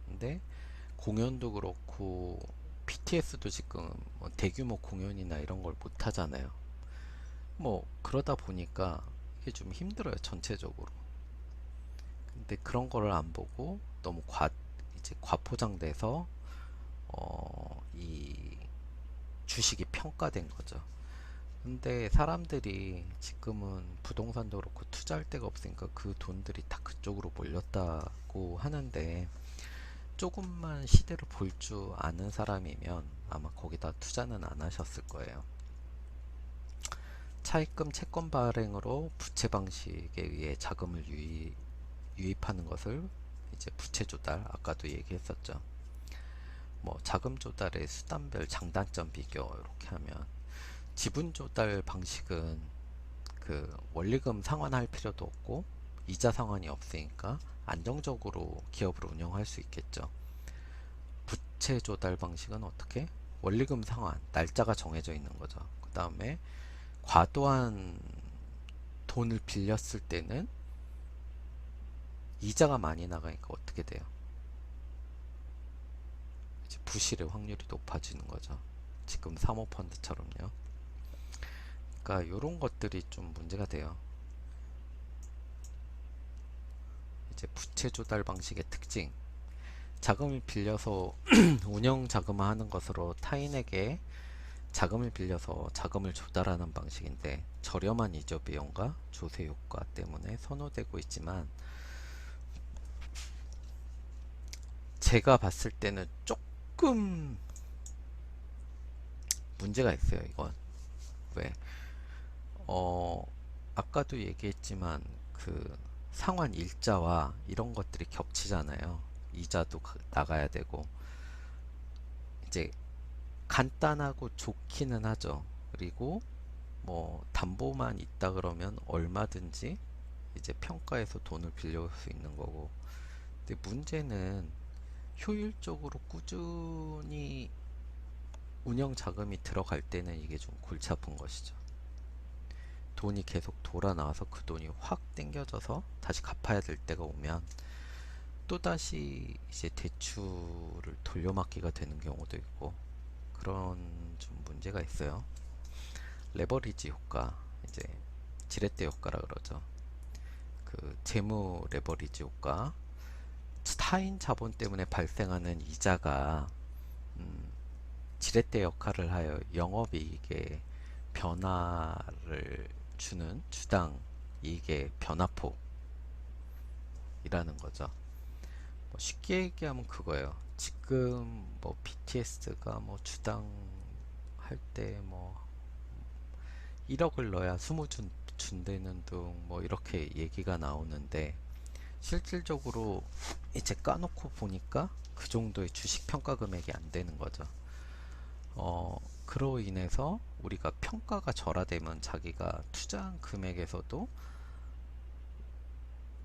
근데 공연도 그렇고 BTS도 지금 뭐 대규모 공연이나 이런 걸 못 하잖아요. 뭐 그러다 보니까 이게 좀 힘들어요, 전체적으로. 근데 그런 거를 안 보고 너무 이제 과포장돼서 이 주식이 평가된 거죠. 근데 사람들이 지금은 부동산도 그렇고 투자할 데가 없으니까 그 돈들이 다 그쪽으로 몰렸다고 하는데 조금만 시대를 볼 줄 아는 사람이면 아마 거기다 투자는 안 하셨을 거예요. 차입금 채권 발행으로 부채 방식에 의해 자금을 유입하는 것을 이제 부채 조달, 아까도 얘기했었죠. 뭐 자금 조달의 수단별 장단점 비교 이렇게 하면, 지분 조달 방식은 그 원리금 상환할 필요도 없고 이자 상환이 없으니까 안정적으로 기업을 운영할 수 있겠죠. 부채 조달 방식은 어떻게? 원리금 상환, 날짜가 정해져 있는 거죠. 그 다음에 과도한 돈을 빌렸을 때는 이자가 많이 나가니까 어떻게 돼요? 이제 부실의 확률이 높아지는 거죠. 지금 사모펀드처럼요. 그러니까 이런 것들이 좀 문제가 돼요. 이제 부채 조달 방식의 특징, 자금을 빌려서 운영 자금화하는 것으로 타인에게 자금을 빌려서 자금을 조달하는 방식인데, 저렴한 이자 비용과 조세 효과 때문에 선호되고 있지만, 제가 봤을 때는 조금 문제가 있어요. 이건 왜? 아까도 얘기했지만 그 상환 일자와 이런 것들이 겹치잖아요. 이자도 나가야 되고, 이제 간단하고 좋기는 하죠. 그리고 뭐 담보만 있다 그러면 얼마든지 이제 평가해서 돈을 빌려올 수 있는 거고, 근데 문제는 효율적으로 꾸준히 운영 자금이 들어갈 때는 이게 좀 골치 아픈 것이죠. 돈이 계속 돌아 나와서 그 돈이 확 땡겨져서 다시 갚아야 될 때가 오면 또다시 이제 대출을 돌려막기가 되는 경우도 있고, 그런 좀 문제가 있어요. 레버리지 효과, 이제 지렛대 효과라 그러죠. 그 재무 레버리지 효과, 타인 자본 때문에 발생하는 이자가 지렛대 역할을 하여 영업이익에 변화를 주는 주당 이익의 변화폭이라는 거죠. 뭐 쉽게 얘기하면 그거예요. 지금 뭐 BTS가 뭐 주당 할 때 뭐 1억을 넣어야 20 준다는 등 뭐 이렇게 얘기가 나오는데, 실질적으로 이제 까놓고 보니까 그 정도의 주식 평가 금액이 안 되는 거죠. 그로 인해서 우리가 평가가 절하되면 자기가 투자한 금액에서도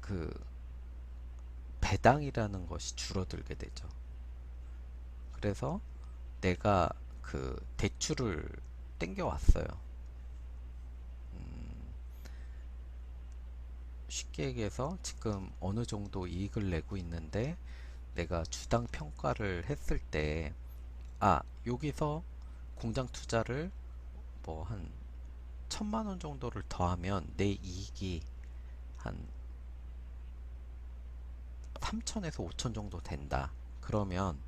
그 배당이라는 것이 줄어들게 되죠. 그래서 내가 그 대출을 땡겨 왔어요. 쉽게 얘기해서 지금 어느 정도 이익을 내고 있는데, 내가 주당 평가를 했을 때, 여기서 공장 투자를 뭐 한 1,000만 원 정도를 더하면 내 이익이 한 3천에서 5천 정도 된다. 그러면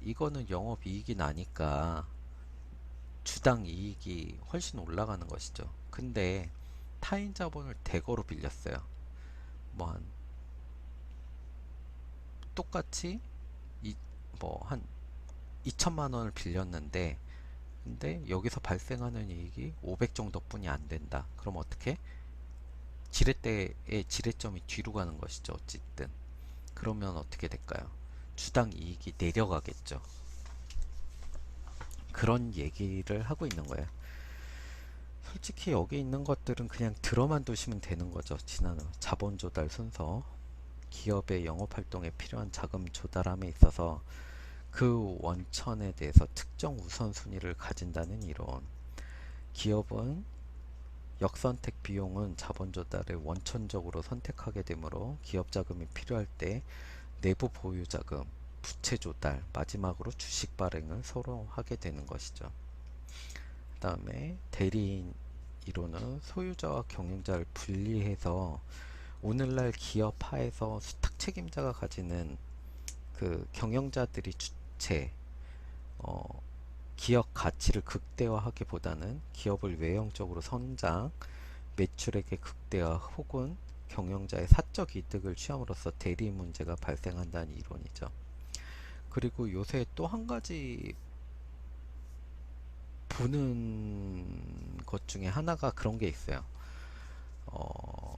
이거는 영업 이익이 나니까 주당 이익이 훨씬 올라가는 것이죠. 근데 타인 자본을 대거로 빌렸어요. 뭐 한 똑같이 뭐 한 2천만 원을 빌렸는데, 근데 여기서 발생하는 이익이 500 정도뿐이 안 된다. 그럼 어떻게? 지렛대의 지렛점이 뒤로 가는 것이죠. 어쨌든 그러면 어떻게 될까요? 주당 이익이 내려가겠죠. 그런 얘기를 하고 있는 거예요. 솔직히 여기 있는 것들은 그냥 들어만 두시면 되는 거죠. 지난 자본 조달 순서, 기업의 영업 활동에 필요한 자금 조달함에 있어서 그 원천에 대해서 특정 우선순위를 가진다는 이론. 기업은 역선택 비용은 자본 조달을 원천적으로 선택하게 되므로 기업 자금이 필요할 때 내부 보유 자금, 부채 조달, 마지막으로 주식 발행을 서로 하게 되는 것이죠. 그 다음에 대리인 이론은 소유자와 경영자를 분리해서 오늘날 기업 하에서 수탁 책임자가 가지는 그 경영자들이 주체, 기업 가치를 극대화하기보다는 기업을 외형적으로 성장, 매출액의 극대화 혹은 경영자의 사적 이득을 취함으로써 대리 문제가 발생한다는 이론이죠. 그리고 요새 또 한 가지 보는 것 중에 하나가 그런 게 있어요. 어,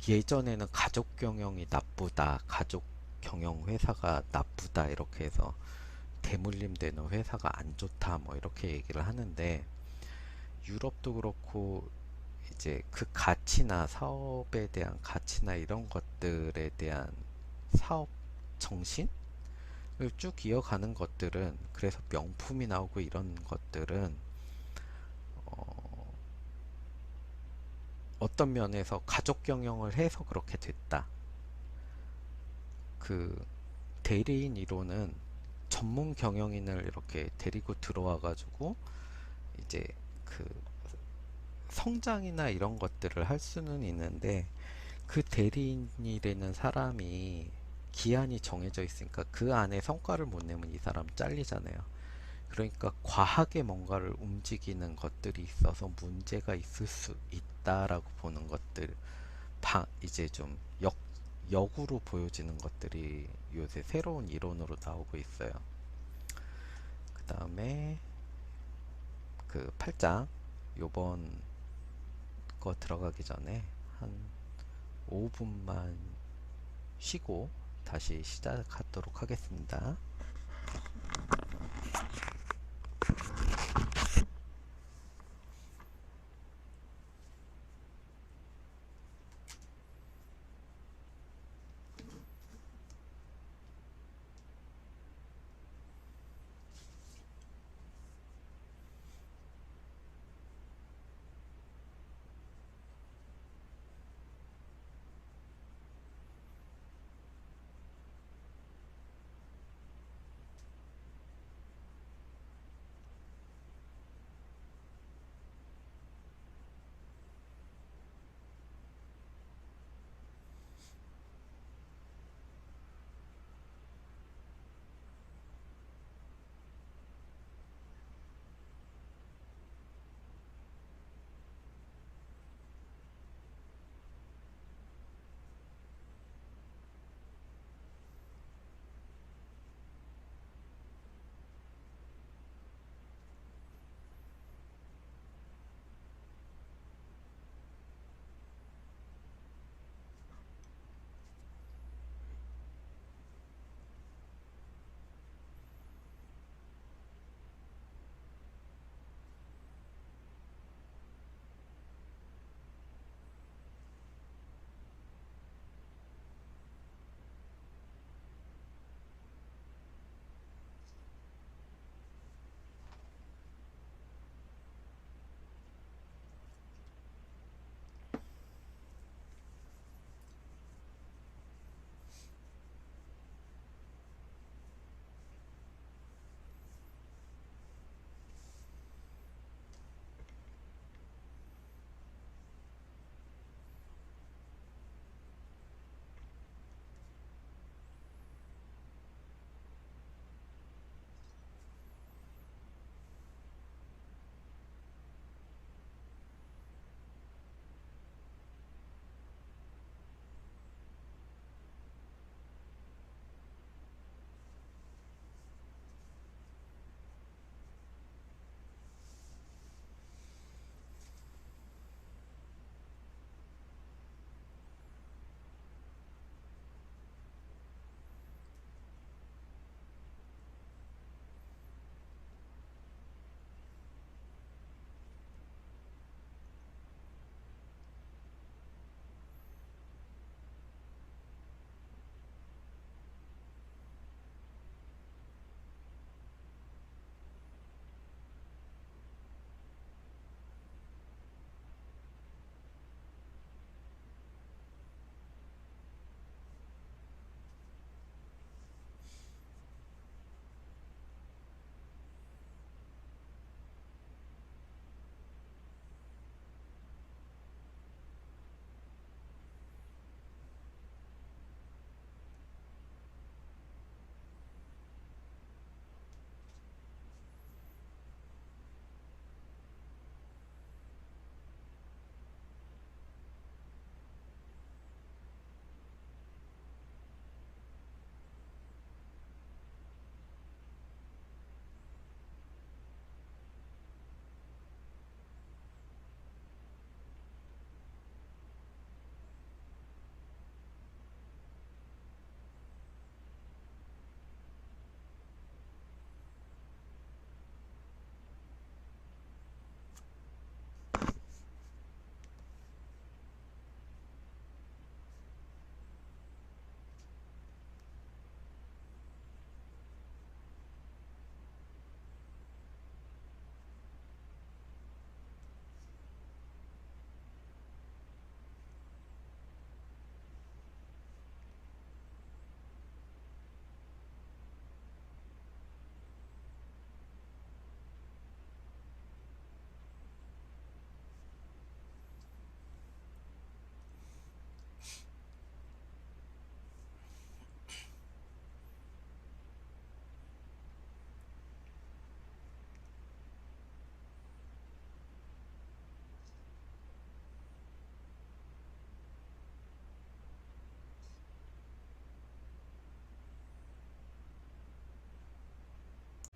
예전에는 가족 경영이 나쁘다, 가족 경영 회사가 나쁘다 이렇게 해서 대물림 되는 회사가 안 좋다 뭐 이렇게 얘기를 하는데, 유럽도 그렇고 이제 그 가치나 사업에 대한 가치나 이런 것들에 대한 사업 정신을 쭉 이어가는 것들은, 그래서 명품이 나오고 이런 것들은 어, 어떤 면에서 가족 경영을 해서 그렇게 됐다. 그 대리인 이론은 전문 경영인을 이렇게 데리고 들어와 가지고 이제 그 성장이나 이런 것들을 할 수는 있는데, 그 대리인이라는 사람이 기한이 정해져 있으니까 그 안에 성과를 못 내면 이 사람 잘리잖아요. 그러니까 과하게 뭔가를 움직이는 것들이 있어서 문제가 있을 수 있다라고 보는 것들, 이제 좀 역으로 보여지는 것들이 요새 새로운 이론으로 나오고 있어요. 그 다음에 그 8장 요번 거 들어가기 전에 한 5분만 쉬고 다시 시작하도록 하겠습니다.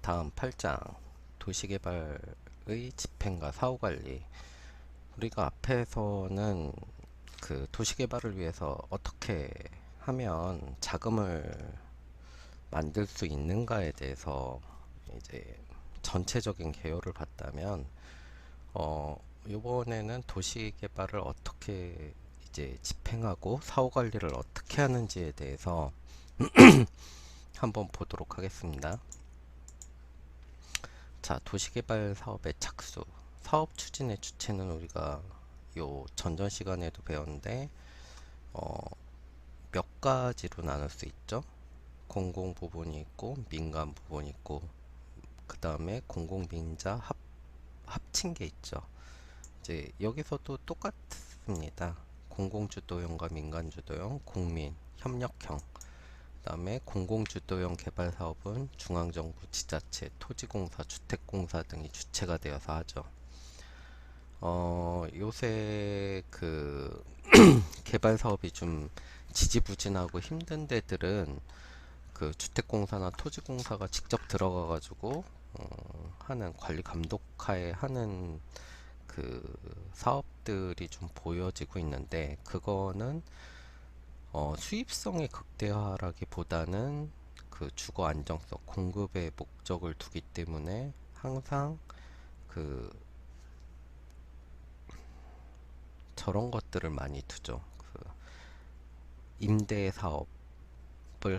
다음 8장 도시개발의 집행과 사후관리. 우리가 앞에서는 그 도시개발을 위해서 어떻게 하면 자금을 만들 수 있는가에 대해서 이제 전체적인 개요를 봤다면, 이번에는 도시개발을 어떻게 이제 집행하고 사후관리를 어떻게 하는지에 대해서 한번 보도록 하겠습니다. 자, 도시개발 사업의 착수, 사업 추진의 주체는 우리가 요 전전 시간에도 배웠는데 어, 몇 가지로 나눌 수 있죠. 공공 부분이 있고 민간 부분이 있고 그 다음에 공공민자 합친 게 있죠. 이제 여기서도 똑같습니다. 공공주도형과 민간주도형, 국민, 협력형. 그 다음에 공공주도형 개발 사업은 중앙정부, 지자체, 토지공사, 주택공사 등이 주체가 되어서 하죠. 요새 그 개발 사업이 좀 지지부진하고 힘든 데들은 그 주택공사나 토지공사가 직접 들어가 가지고 하는 관리 감독하에 하는 그 사업들이 좀 보여지고 있는데, 그거는 수입성의 극대화라기보다는 그 주거 안정성, 공급의 목적을 두기 때문에 항상 그 저런 것들을 많이 두죠. 그 임대 사업을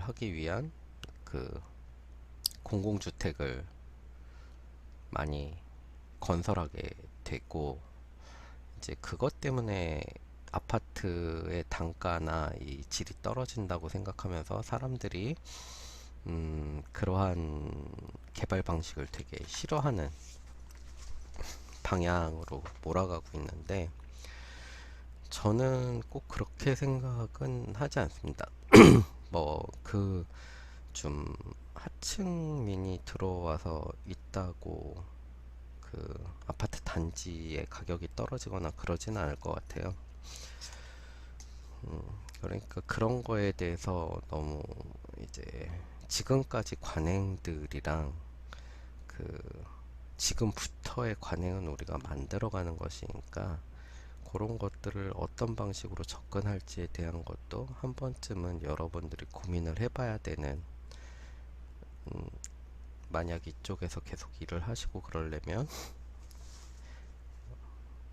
하기 위한 그 공공주택을 많이 건설하게 되고, 이제 그것 때문에 아파트의 단가나 이 질이 떨어진다고 생각하면서 사람들이 그러한 개발 방식을 되게 싫어하는 방향으로 몰아가고 있는데, 저는 꼭 그렇게 생각은 하지 않습니다. 뭐 그 좀 하층민이 들어와서 있다고 그 아파트 단지의 가격이 떨어지거나 그러지는 않을 것 같아요. 그러니까 그런 거에 대해서 너무 이제 지금까지 관행들이랑 그 지금부터의 관행은 우리가 만들어가는 것이니까, 그런 것들을 어떤 방식으로 접근할지에 대한 것도 한 번쯤은 여러분들이 고민을 해봐야 되는, 음, 만약 이쪽에서 계속 일을 하시고 그러려면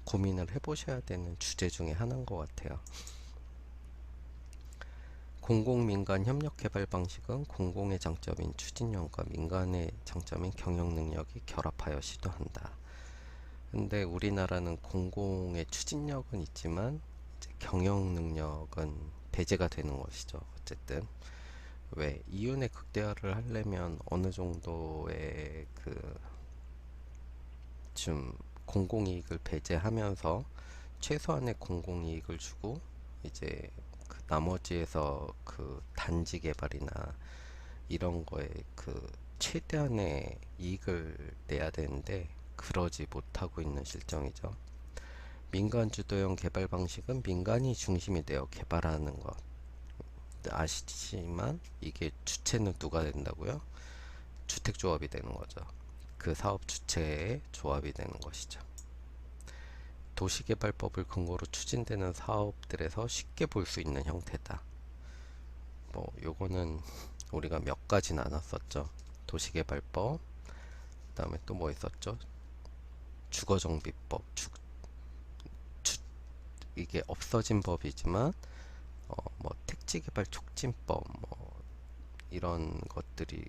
고민을 해보셔야 되는 주제 중에 하나인 것 같아요. 공공민간 협력 개발 방식은 공공의 장점인 추진력과 민간의 장점인 경영 능력이 결합하여 시도한다. 근데 우리나라는 공공의 추진력은 있지만 이제 경영 능력은 배제가 되는 것이죠. 어쨌든 왜 이윤의 극대화를 하려면 어느 정도의 그 좀 공공이익을 배제하면서 최소한의 공공이익을 주고, 이제 그 나머지에서 그 단지 개발이나 이런 거에 그 최대한의 이익을 내야 되는데 그러지 못하고 있는 실정이죠. 민간 주도형 개발 방식은 민간이 중심이 되어 개발하는 것 아시지만, 이게 주체는 누가 된다고요? 주택조합이 되는 거죠. 그 사업 주체의 조합이 되는 것이죠. 도시개발법을 근거로 추진되는 사업들에서 쉽게 볼 수 있는 형태다. 뭐 요거는 우리가 몇 가지 나눴었죠. 도시개발법, 그 다음에 또 뭐 있었죠? 주거정비법, 이게 없어진 법이지만 뭐 택지개발 촉진법, 뭐 이런 것들이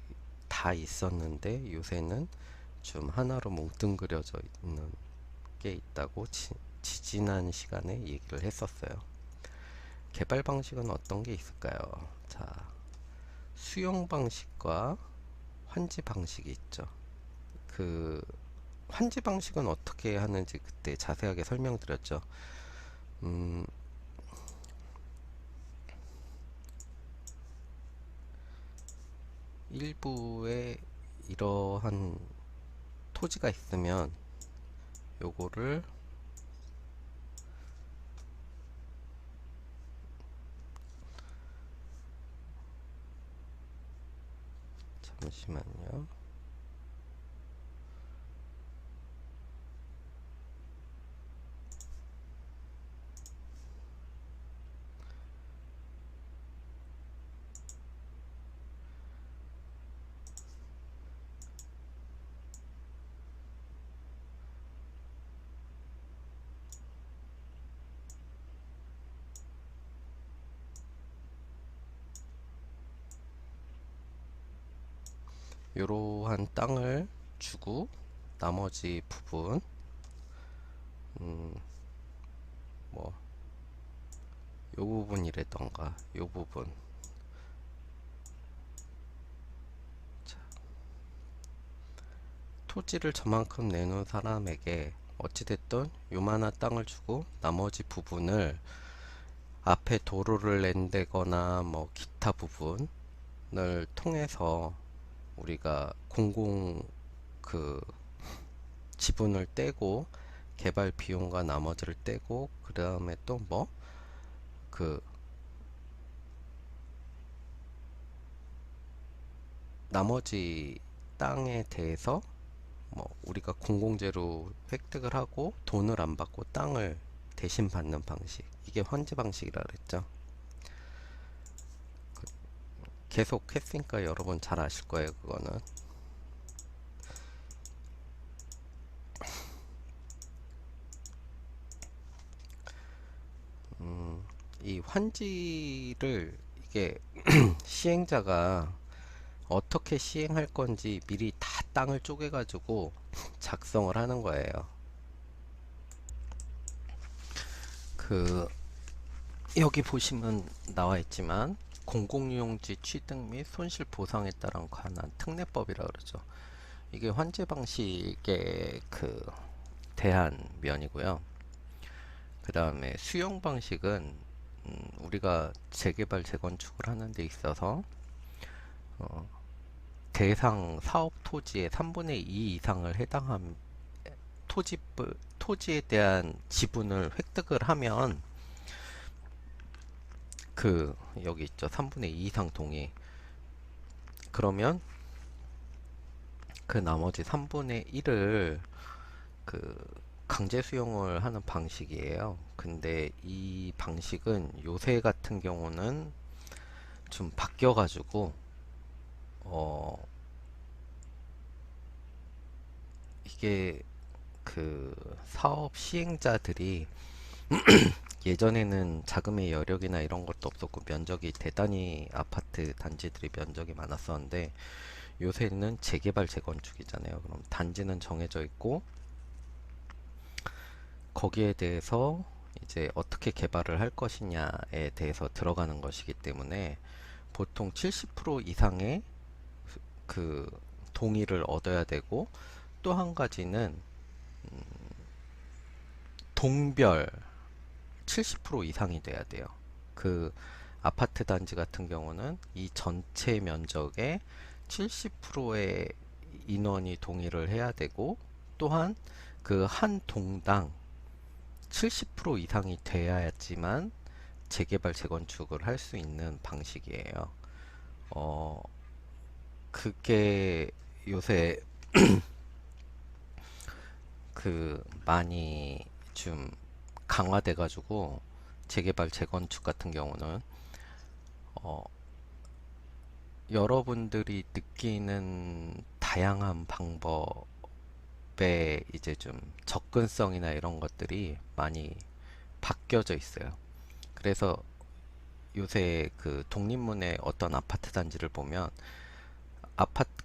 다 있었는데 요새는 좀 하나로 뭉뚱그려져 있는 게 있다고 지지난 시간에 얘기를 했었어요. 개발 방식은 어떤 게 있을까요? 자, 수용 방식과 환지 방식이 있죠. 그 환지 방식은 어떻게 하는지 그때 자세하게 설명드렸죠. 일부에 이러한 토지가 있으면 요거를 잠시만요. 이러한 땅을 주고 나머지 부분 뭐 요 부분이라던가 요 부분 토지를 저만큼 내놓은 사람에게 어찌됐든 요만한 땅을 주고 나머지 부분을 앞에 도로를 낸다거나 뭐 기타 부분을 통해서 우리가 공공 그 지분을 떼고 개발 비용과 나머지를 떼고 그 다음에 또 뭐 그 나머지 땅에 대해서 뭐 우리가 공공재로 획득을 하고 돈을 안 받고 땅을 대신 받는 방식, 이게 환지 방식이라 그랬죠. 계속 했으니까 여러분 잘 아실 거예요. 그거는 이 환지를 이게 시행자가 어떻게 시행할 건지 미리 다 땅을 쪼개 가지고 작성을 하는 거예요. 그 여기 보시면 나와 있지만 공공유용지 취득 및 손실 보상에 따른 관한 특례법이라 그러죠. 이게 환지 방식에 그 대한 면이고요. 그 다음에 수용 방식은 우리가 재개발 재건축을 하는 데 있어서 대상 사업 토지의 3분의 2 이상을 해당한 토지에 대한 지분을 획득을 하면 그 여기 있죠. 3분의 2 이상 동의. 그러면 그 나머지 3분의 1을 그 강제 수용을 하는 방식이에요. 근데 이 방식은 요새 같은 경우는 좀 바뀌어 가지고 이게 그 사업 시행자들이 예전에는 자금의 여력이나 이런 것도 없었고 면적이 대단히 아파트 단지들이 면적이 많았었는데 요새는 재개발 재건축이잖아요. 그럼 단지는 정해져 있고 거기에 대해서 이제 어떻게 개발을 할 것이냐에 대해서 들어가는 것이기 때문에 보통 70% 이상의 그 동의를 얻어야 되고 또 한 가지는 동별 70% 이상이 돼야 돼요. 그 아파트 단지 같은 경우는 이 전체 면적의 70%의 인원이 동의를 해야 되고 또한 그 한 동당 70% 이상이 돼야지만 재개발 재건축을 할 수 있는 방식이에요. 그게 요새 그 많이 좀 강화돼 가지고 재개발 재건축 같은 경우는 어, 여러분들이 느끼는 다양한 방법에 이제 좀 접근성이나 이런 것들이 많이 바뀌어져 있어요. 그래서 요새 그 독립문의 어떤 아파트 단지를 보면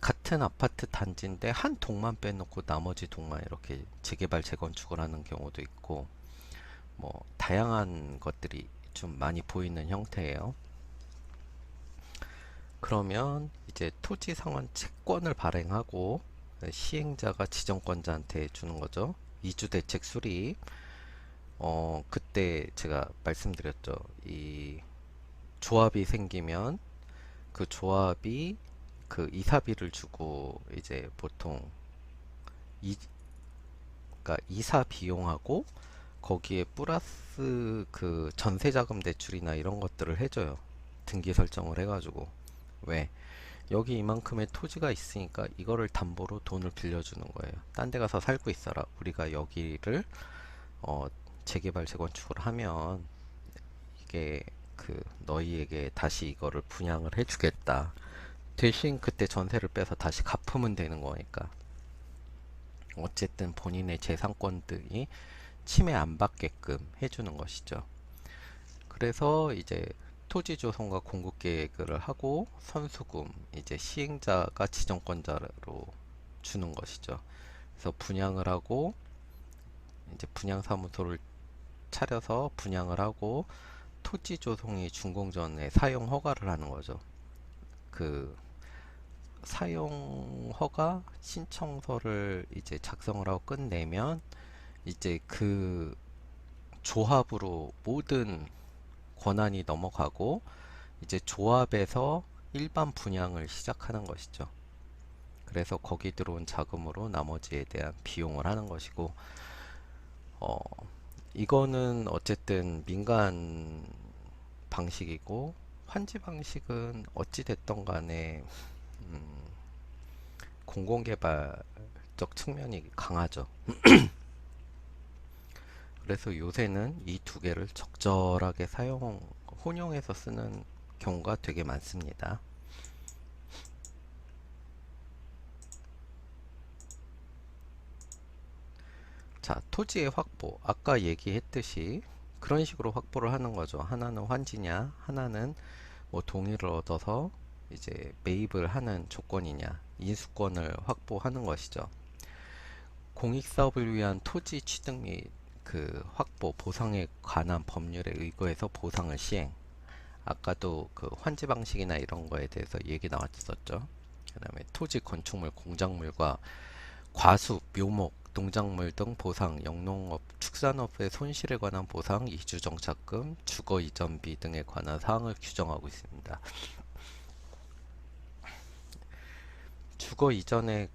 같은 아파트 단지인데 한 동만 빼놓고 나머지 동만 이렇게 재개발 재건축을 하는 경우도 있고 뭐 다양한 것들이 좀 많이 보이는 형태예요. 그러면 이제 토지 상환 채권을 발행하고 시행자가 지정권자한테 주는 거죠. 이주 대책 수립. 그때 제가 말씀드렸죠. 이 조합이 생기면 그 조합이 그 이사비를 주고 이제 보통 이, 그러니까 이사 비용하고 거기에 플러스 그 전세자금 대출이나 이런 것들을 해줘요. 등기 설정을 해가지고. 왜? 여기 이만큼의 토지가 있으니까 이거를 담보로 돈을 빌려주는 거예요. 딴 데 가서 살고 있어라. 우리가 여기를 어, 재개발 재건축을 하면 이게 그 너희에게 다시 이거를 분양을 해주겠다. 대신 그때 전세를 빼서 다시 갚으면 되는 거니까. 어쨌든 본인의 재산권들이 침해 안 받게끔 해주는 것이죠. 그래서 이제 토지 조성과 공급 계획을 하고 선수금 이제 시행자가 지정권자로 주는 것이죠. 그래서 분양을 하고 이제 분양 사무소를 차려서 분양을 하고 토지 조성이 준공 전에 사용 허가를 하는 거죠. 그 사용 허가 신청서를 이제 작성을 하고 끝내면 이제 그 조합으로 모든 권한이 넘어가고 이제 조합에서 일반 분양을 시작하는 것이죠. 그래서 거기 들어온 자금으로 나머지에 대한 비용을 하는 것이고, 어, 이거는 어쨌든 민간 방식이고 환지 방식은 어찌 됐던 간에 공공개발적 측면이 강하죠. 그래서 요새는 이 두 개를 적절하게 혼용해서 쓰는 경우가 되게 많습니다. 자, 토지의 확보. 아까 얘기했듯이 그런 식으로 확보를 하는 거죠. 하나는 환지냐, 하나는 뭐 동의를 얻어서 이제 매입을 하는 조건이냐, 인수권을 확보하는 것이죠. 공익사업을 위한 토지 취득 및 그 확보, 보상에 관한 법률에 의거해서 보상을 시행. 아까도 그 환지 방식이나 이런 거에 대해서 얘기 나왔었죠. 그 다음에 토지, 건축물, 공작물과 과수, 묘목, 농작물 등 보상, 영농업, 축산업의 손실에 관한 보상, 이주정착금, 주거 이전비 등에 관한 사항을 규정하고 있습니다. 주거 이전에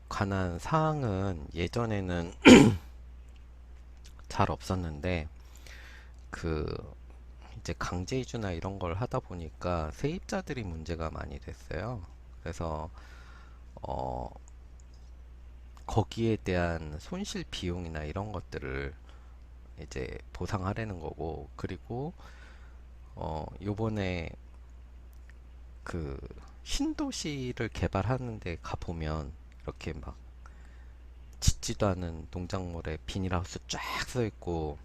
관한 사항은 예전에는 잘 없었는데 그 이제 강제 이주나 이런 걸 하다 보니까 세입자들이 문제가 많이 됐어요. 그래서 거기에 대한 손실 비용이나 이런 것들을 이제 보상하려는 거고, 그리고 요번에 그 신도시를 개발하는 데 가보면 이렇게 막 짓지도 않은 농작물에 비닐하우스 쫙 써 있고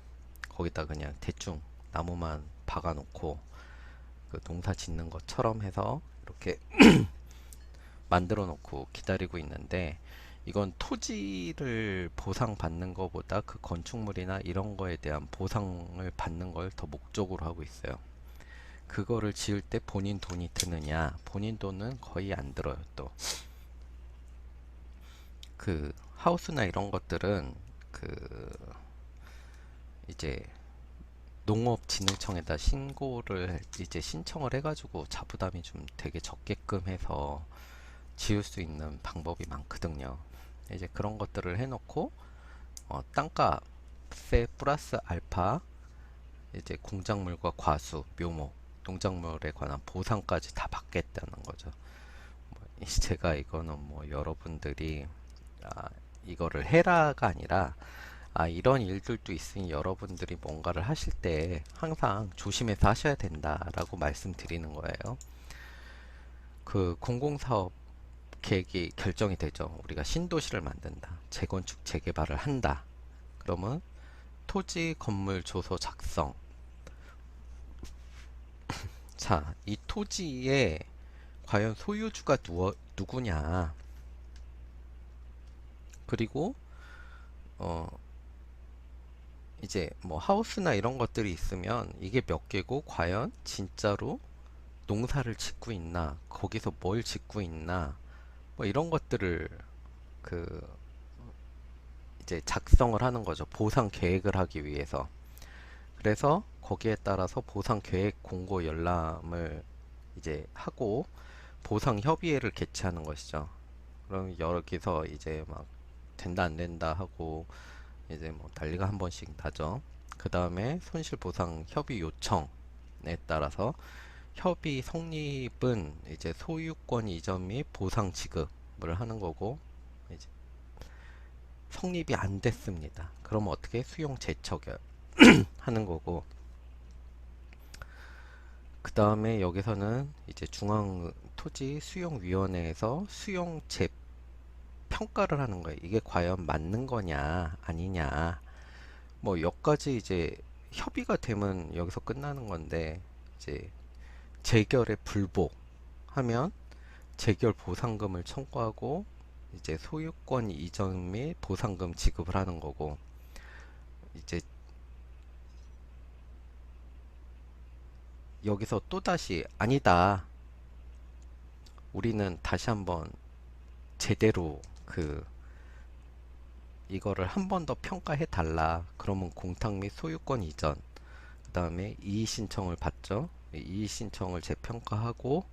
거기다 그냥 대충 나무만 박아 놓고 그 농사 짓는 것처럼 해서 이렇게 만들어 놓고 기다리고 있는데, 이건 토지를 보상받는 것보다 그 건축물이나 이런 거에 대한 보상을 받는 걸 더 목적으로 하고 있어요. 그거를 지을 때 본인 돈이 드느냐? 본인 돈은 거의 안 들어요. 또 그 하우스나 이런 것들은 그 이제 농업진흥청에다 신고를 이제 신청을 해가지고 자부담이 좀 되게 적게끔 해서 지을 수 있는 방법이 많거든요. 이제 그런 것들을 해놓고 땅값에 플러스 알파 이제 공작물과 과수, 묘목, 농작물에 관한 보상까지 다 받겠다는 거죠. 제가 이거는 뭐 여러분들이 이거를 해라가 아니라 이런 일들도 있으니 여러분들이 뭔가를 하실 때 항상 조심해서 하셔야 된다라고 말씀드리는 거예요. 그 공공사업 계획이 결정이 되죠. 우리가 신도시를 만든다, 재건축, 재개발을 한다. 그러면 토지, 건물, 조서 작성. 자, 이 토지에 과연 소유주가 누구냐? 그리고 이제 뭐 하우스나 이런 것들이 있으면 이게 몇 개고 과연 진짜로 농사를 짓고 있나, 거기서 뭘 짓고 있나, 뭐 이런 것들을 그 이제 작성을 하는 거죠. 보상 계획을 하기 위해서. 그래서 거기에 따라서 보상 계획 공고 열람을 이제 하고 보상 협의회를 개최하는 것이죠. 그럼 여기서 이제 막 된다 안 된다 하고 이제 뭐 난리가 한 번씩 나죠. 그 다음에 손실보상 협의 요청에 따라서 협의 성립은 이제 소유권 이전 및 보상 지급을 하는 거고, 이제 성립이 안 됐습니다. 그럼 어떻게 수용 재척을 하는 거고, 그 다음에 여기서는 이제 중앙토지수용위원회에서 수용 재평가를 하는 거예요. 이게 과연 맞는 거냐 아니냐, 뭐 여기까지 이제 협의가 되면 여기서 끝나는 건데, 이제 재결에 불복하면 재결 보상금을 청구하고 이제 소유권 이전 및 보상금 지급을 하는 거고, 이제 여기서 또다시 아니다. 우리는 다시 한번 제대로 이거를 한 번 더 평가해 달라. 그러면 공탁 및 소유권 이전, 그 다음에 이의 신청을 받죠. 이의 신청을 재평가하고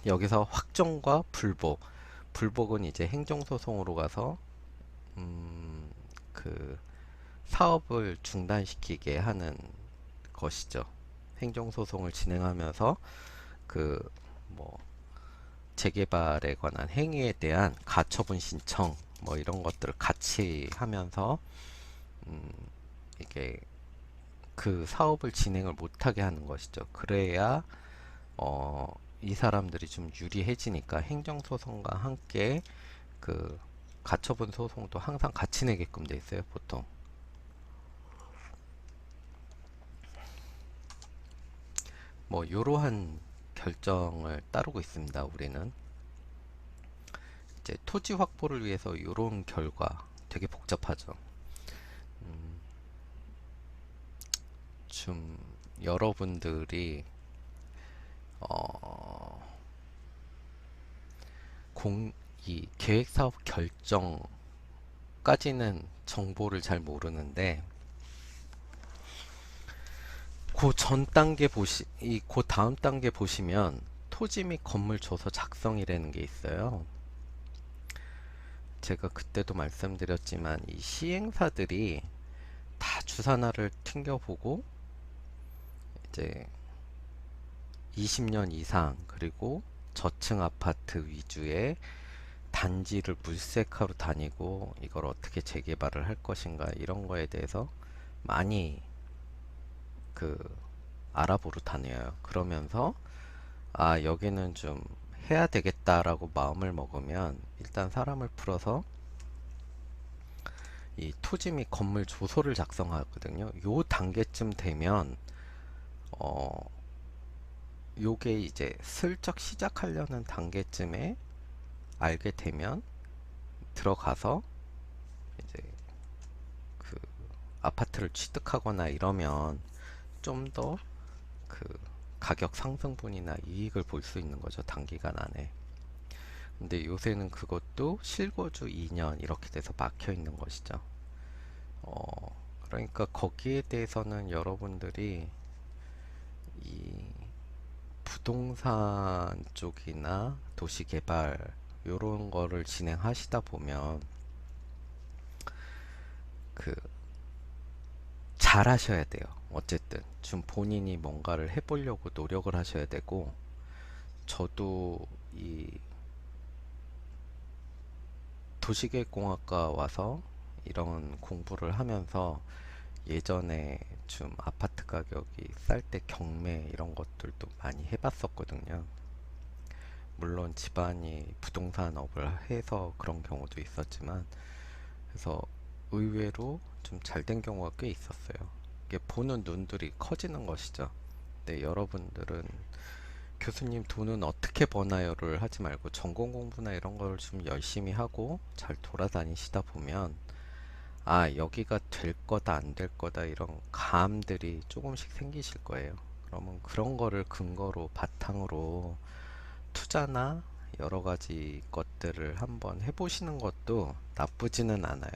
여기서 확정과 불복. 불복은 이제 행정소송으로 가서 그 사업을 중단시키게 하는 것이죠. 행정소송을 진행하면서 그 뭐 재개발에 관한 행위에 대한 가처분 신청 뭐 이런 것들을 같이 하면서 이게 그 사업을 진행을 못하게 하는 것이죠. 그래야 이 사람들이 좀 유리해지니까 행정소송과 함께 그 가처분 소송도 항상 같이 내게끔 돼 있어요, 보통. 뭐 이러한 결정을 따르고 있습니다. 우리는 이제 토지 확보를 위해서 이런 결과 되게 복잡하죠. 좀 여러분들이 어, 이 계획사업 결정까지는 정보를 잘 모르는데 그 다음 단계 보시면 토지 및 건물 조서 작성이라는 게 있어요. 제가 그때도 말씀드렸지만 이 시행사들이 다 주사나를 튕겨보고 이제 20년 이상 그리고 저층 아파트 위주의 단지를 물색하러 다니고 이걸 어떻게 재개발을 할 것인가 이런 거에 대해서 많이 그 알아보러 다녀요. 그러면서 아 여기는 좀 해야 되겠다라고 마음을 먹으면 일단 사람을 풀어서 이 토지 및 건물 조서를 작성하거든요. 요 단계쯤 되면 어 요게 이제 슬쩍 시작하려는 단계쯤에 알게 되면 들어가서 이제 그 아파트를 취득하거나 이러면 좀 더 그 가격 상승분이나 이익을 볼 수 있는 거죠. 단기간 안에. 근데 요새는 그것도 실거주 2년 이렇게 돼서 막혀 있는 것이죠. 그러니까 거기에 대해서는 여러분들이 이 부동산 쪽이나 도시개발 요런 거를 진행하시다 보면 그 잘 하셔야 돼요. 어쨌든 좀 본인이 뭔가를 해보려고 노력을 하셔야 되고 저도 이 도시계획공학과 와서 이런 공부를 하면서 예전에 좀 아파트 가격이 쌀 때 경매 이런 것들도 많이 해봤었거든요. 물론 집안이 부동산업을 해서 그런 경우도 있었지만 그래서 의외로 좀 잘 된 경우가 꽤 있었어요. 이게 보는 눈들이 커지는 것이죠. 근데 여러분들은 교수님 돈은 어떻게 버나요를 하지 말고 전공 공부나 이런 걸 좀 열심히 하고 잘 돌아다니시다 보면 아 여기가 될 거다 안 될 거다 이런 감들이 조금씩 생기실 거예요. 그러면 그런 거를 근거로 바탕으로 투자나 여러 가지 것들을 한번 해보시는 것도 나쁘지는 않아요.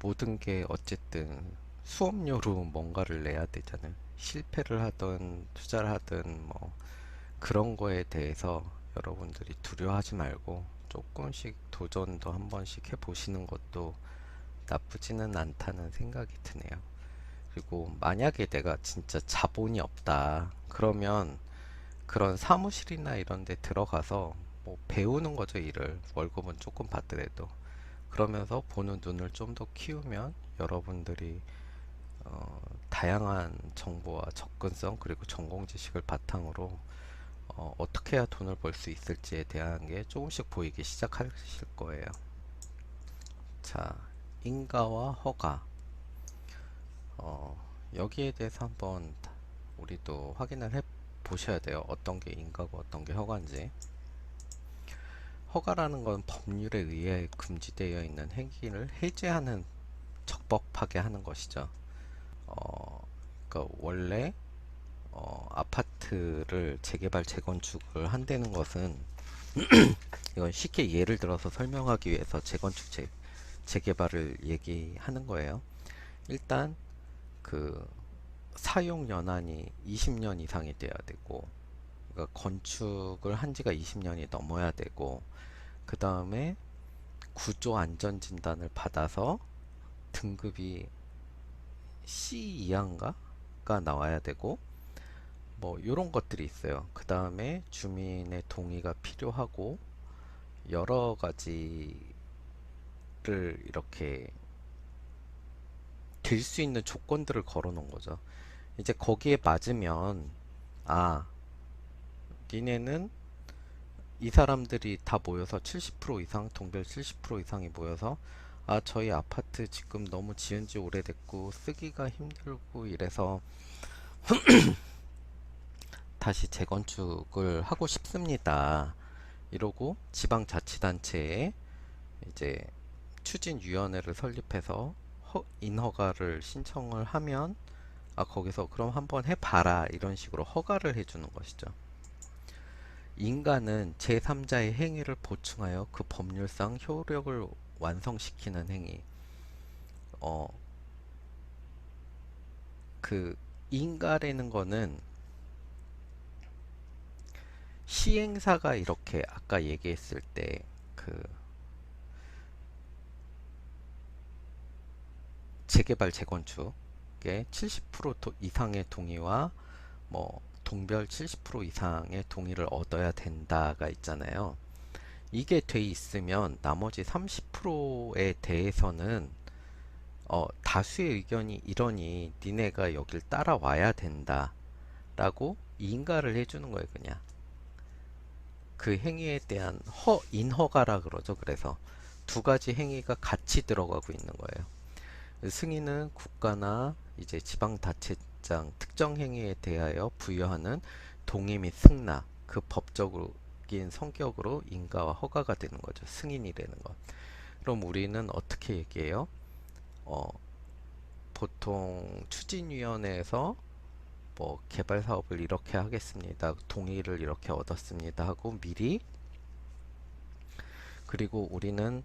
모든 게 어쨌든 수업료로 뭔가를 내야 되잖아요. 실패를 하든 투자를 하든 뭐 그런 거에 대해서 여러분들이 두려워하지 말고 조금씩 도전도 한 번씩 해보시는 것도 나쁘지는 않다는 생각이 드네요. 그리고 만약에 내가 진짜 자본이 없다 그러면 그런 사무실이나 이런 데 들어가서 뭐 배우는 거죠. 일을 월급은 조금 받더라도 그러면서 보는 눈을 좀 더 키우면 여러분들이 다양한 정보와 접근성 그리고 전공 지식을 바탕으로 어떻게 해야 돈을 벌 수 있을지에 대한 게 조금씩 보이기 시작하실 거예요. 자, 인가와 허가. 여기에 대해서 한번 우리도 확인을 해 보셔야 돼요. 어떤 게 인가고 어떤 게 허가인지. 허가라는 건 법률에 의해 금지되어 있는 행위를 해제하는, 적법하게 하는 것이죠. 그러니까 원래 아파트를 재개발 재건축을 한다는 것은, 이건 쉽게 예를 들어서 설명하기 위해서 재건축 재개발을 얘기하는 거예요. 일단 그 사용 연한이 20년 이상이 돼야 되고, 그러니까 건축을 한 지가 20년이 넘어야 되고, 그 다음에 구조 안전 진단을 받아서 등급이 C 이하인가가 나와야 되고, 뭐 이런 것들이 있어요. 그 다음에 주민의 동의가 필요하고, 여러 가지를 이렇게 될 수 있는 조건들을 걸어 놓은 거죠. 이제 거기에 맞으면, 아, 니네는, 이 사람들이 다 모여서 70% 이상, 동별 70% 이상이 모여서, 아, 저희 아파트 지금 너무 지은 지 오래됐고 쓰기가 힘들고 이래서 다시 재건축을 하고 싶습니다. 이러고 지방자치단체에 이제 추진위원회를 설립해서 인허가를 신청을 하면, 아, 거기서 그럼 한번 해봐라, 이런 식으로 허가를 해주는 것이죠. 인가는 제3자의 행위를 보충하여 그 법률상 효력을 완성시키는 행위. 어, 그 인가라는 거는 시행사가, 이렇게 아까 얘기했을 때 그 재개발 재건축의 70% 이상의 동의와 뭐 동별 70% 이상의 동의를 얻어야 된다가 있잖아요. 이게 돼 있으면 나머지 30%에 대해서는 다수의 의견이 이러니 니네가 여길 따라와야 된다 라고 인가를 해주는 거예요. 그냥 그 행위에 대한 인허가라 그러죠. 그래서 두 가지 행위가 같이 들어가고 있는 거예요. 승인은 국가나 이제 지방자치장 특정 행위에 대하여 부여하는 동의 및 승낙, 그 법적인 성격으로 인가와 허가가 되는 거죠. 승인이라는 것. 그럼 우리는 어떻게 얘기해요? 어, 보통 추진위원회에서 뭐 개발 사업을 이렇게 하겠습니다, 동의를 이렇게 얻었습니다 하고 미리, 그리고 우리는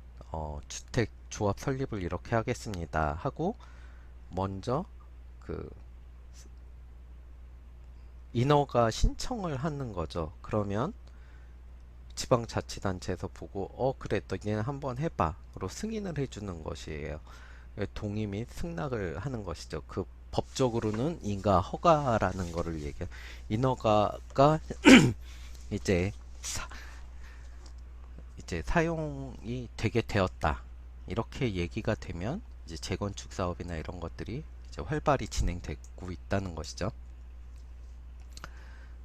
주택 조합 설립을 이렇게 하겠습니다 하고 먼저 그 인허가 신청을 하는 거죠. 그러면 지방자치단체에서 보고 그래, 또 얘는 한번 해봐 로 승인을 해주는 것이에요. 동의 및 승낙을 하는 것이죠. 그 법적으로는 인가 허가라는 거를 얘기해. 인허가가 이제 이제 사용이 되게 되었다, 이렇게 얘기가 되면 이제 재건축 사업이나 이런 것들이 이제 활발히 진행되고 있다는 것이죠.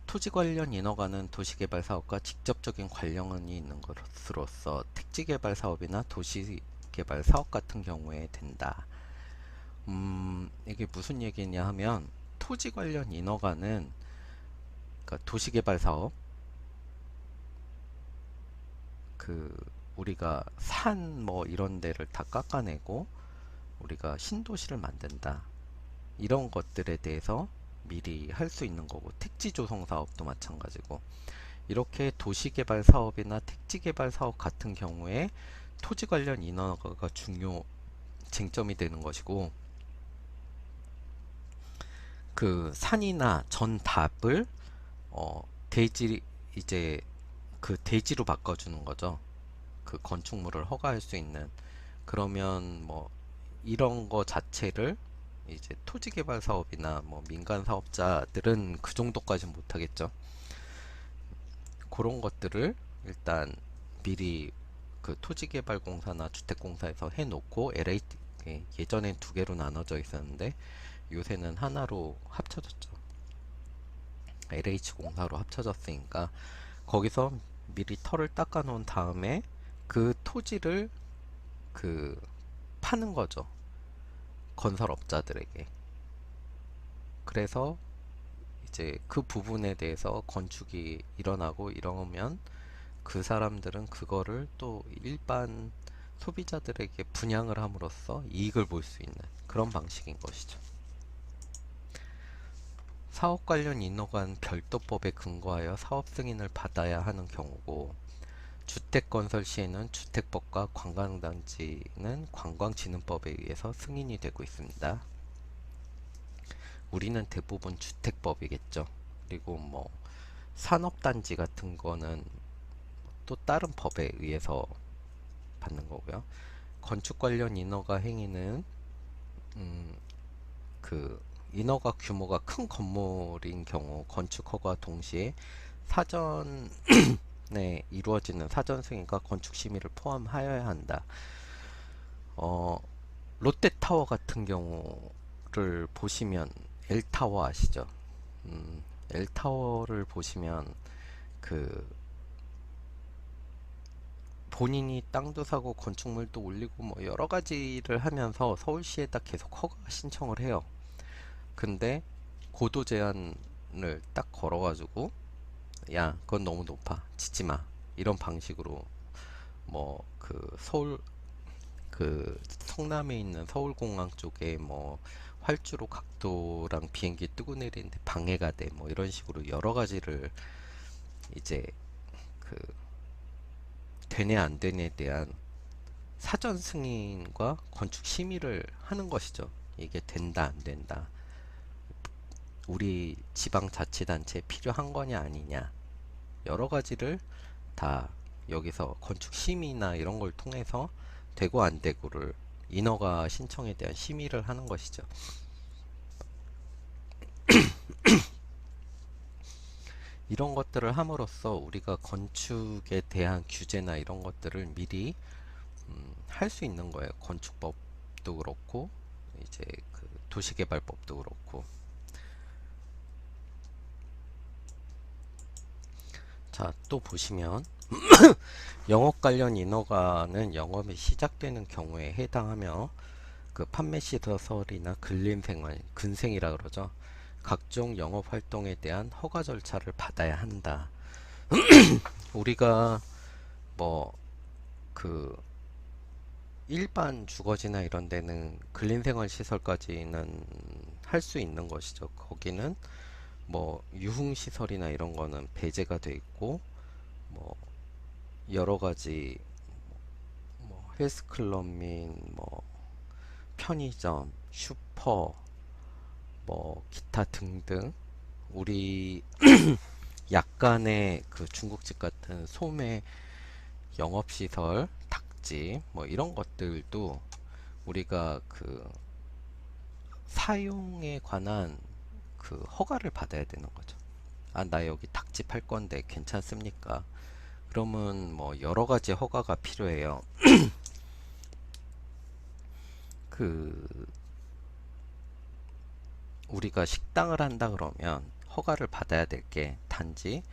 토지 관련 인허가는 도시개발 사업과 직접적인 관련이 있는 것으로서 택지개발 사업이나 도시개발 사업 같은 경우에 된다. 이게 무슨 얘기냐 하면, 토지 관련 인허가는, 그러니까 도시개발 사업, 그 우리가 산 뭐 이런 데를 다 깎아내고 우리가 신도시를 만든다, 이런 것들에 대해서 미리 할 수 있는 거고, 택지 조성 사업도 마찬가지고, 이렇게 도시개발 사업이나 택지개발 사업 같은 경우에 토지 관련 인허가가 중요 쟁점이 되는 것이고, 그 산이나 전답을 대지, 이제 그 대지로 바꿔주는 거죠. 그 건축물을 허가할 수 있는. 그러면 뭐 이런 거 자체를 이제 토지개발 사업이나 뭐 민간 사업자들은 그 정도까지 못하겠죠. 그런 것들을 일단 미리 그 토지개발공사나 주택공사에서 해놓고, 예전엔 두 개로 나눠져 있었는데 요새는 하나로 합쳐졌죠. LH공사로 합쳐졌으니까 거기서 미리 털을 닦아 놓은 다음에 그 토지를 그 파는 거죠. 건설업자들에게. 그래서 이제 그 부분에 대해서 건축이 일어나고 이러면 그 사람들은 그거를 또 일반 소비자들에게 분양을 함으로써 이익을 볼 수 있는 그런 방식인 것이죠. 사업 관련 인허가는 별도법에 근거하여 사업 승인을 받아야 하는 경우고, 주택 건설 시에는 주택법과 관광단지는 관광진흥법에 의해서 승인이 되고 있습니다. 우리는 대부분 주택법이겠죠. 그리고 뭐 산업단지 같은 거는 또 다른 법에 의해서 받는 거고요. 건축 관련 인허가 행위는 음, 그 인허가 규모가 큰 건물인 경우 건축 허가 동시에 사전에 이루어지는 사전 승인과 건축 심의를 포함하여야 한다. 어, 롯데타워 같은 경우를 보시면 L타워 아시죠? L타워를 보시면 그 본인이 땅도 사고 건축물도 올리고 뭐 여러 가지를 하면서 서울시에다 계속 허가 신청을 해요. 근데 고도 제한을 딱 걸어가지고 야, 그건 너무 높아. 짓지 마. 이런 방식으로 뭐 그 서울 그 성남에 있는 서울공항 쪽에 뭐 활주로 각도랑 비행기 뜨고 내리는데 방해가 돼. 뭐 이런 식으로 여러 가지를 이제 그 되네 안 되네에 대한 사전 승인과 건축 심의를 하는 것이죠. 이게 된다 안 된다. 우리 지방자치단체에 필요한 거냐 아니냐. 여러 가지를 다 여기서 건축 심의나 이런 걸 통해서 되고 안 되고를 인허가 신청에 대한 심의를 하는 것이죠. 이런 것들을 함으로써 우리가 건축에 대한 규제나 이런 것들을 미리 할 수 있는 거예요. 건축법도 그렇고 이제 그 도시개발법도 그렇고. 자, 또 보시면 영업 관련 인허가는 영업이 시작되는 경우에 해당하며 그 판매 시설이나 근린생활, 근생이라 그러죠. 각종 영업 활동에 대한 허가 절차를 받아야 한다. 우리가 뭐 그 일반 주거지나 이런 데는 근린생활 시설까지는 할 수 있는 것이죠. 거기는 뭐 유흥시설이나 이런 거는 배제가 돼 있고 뭐 여러 가지 뭐 헬스클럽 및 뭐 편의점, 슈퍼, 뭐 기타 등등 우리 약간의 그 중국집 같은 소매 영업시설, 닭집 뭐 이런 것들도 우리가 그 사용에 관한 그 허가를 받아야 되는 거죠. 아, 나 여기 닭집 할 건데 괜찮습니까? 그러면 뭐 여러 가지 허가가 필요해요. 그 우리가 식당을 한다 그러면 허가를 받아야 될 게 단지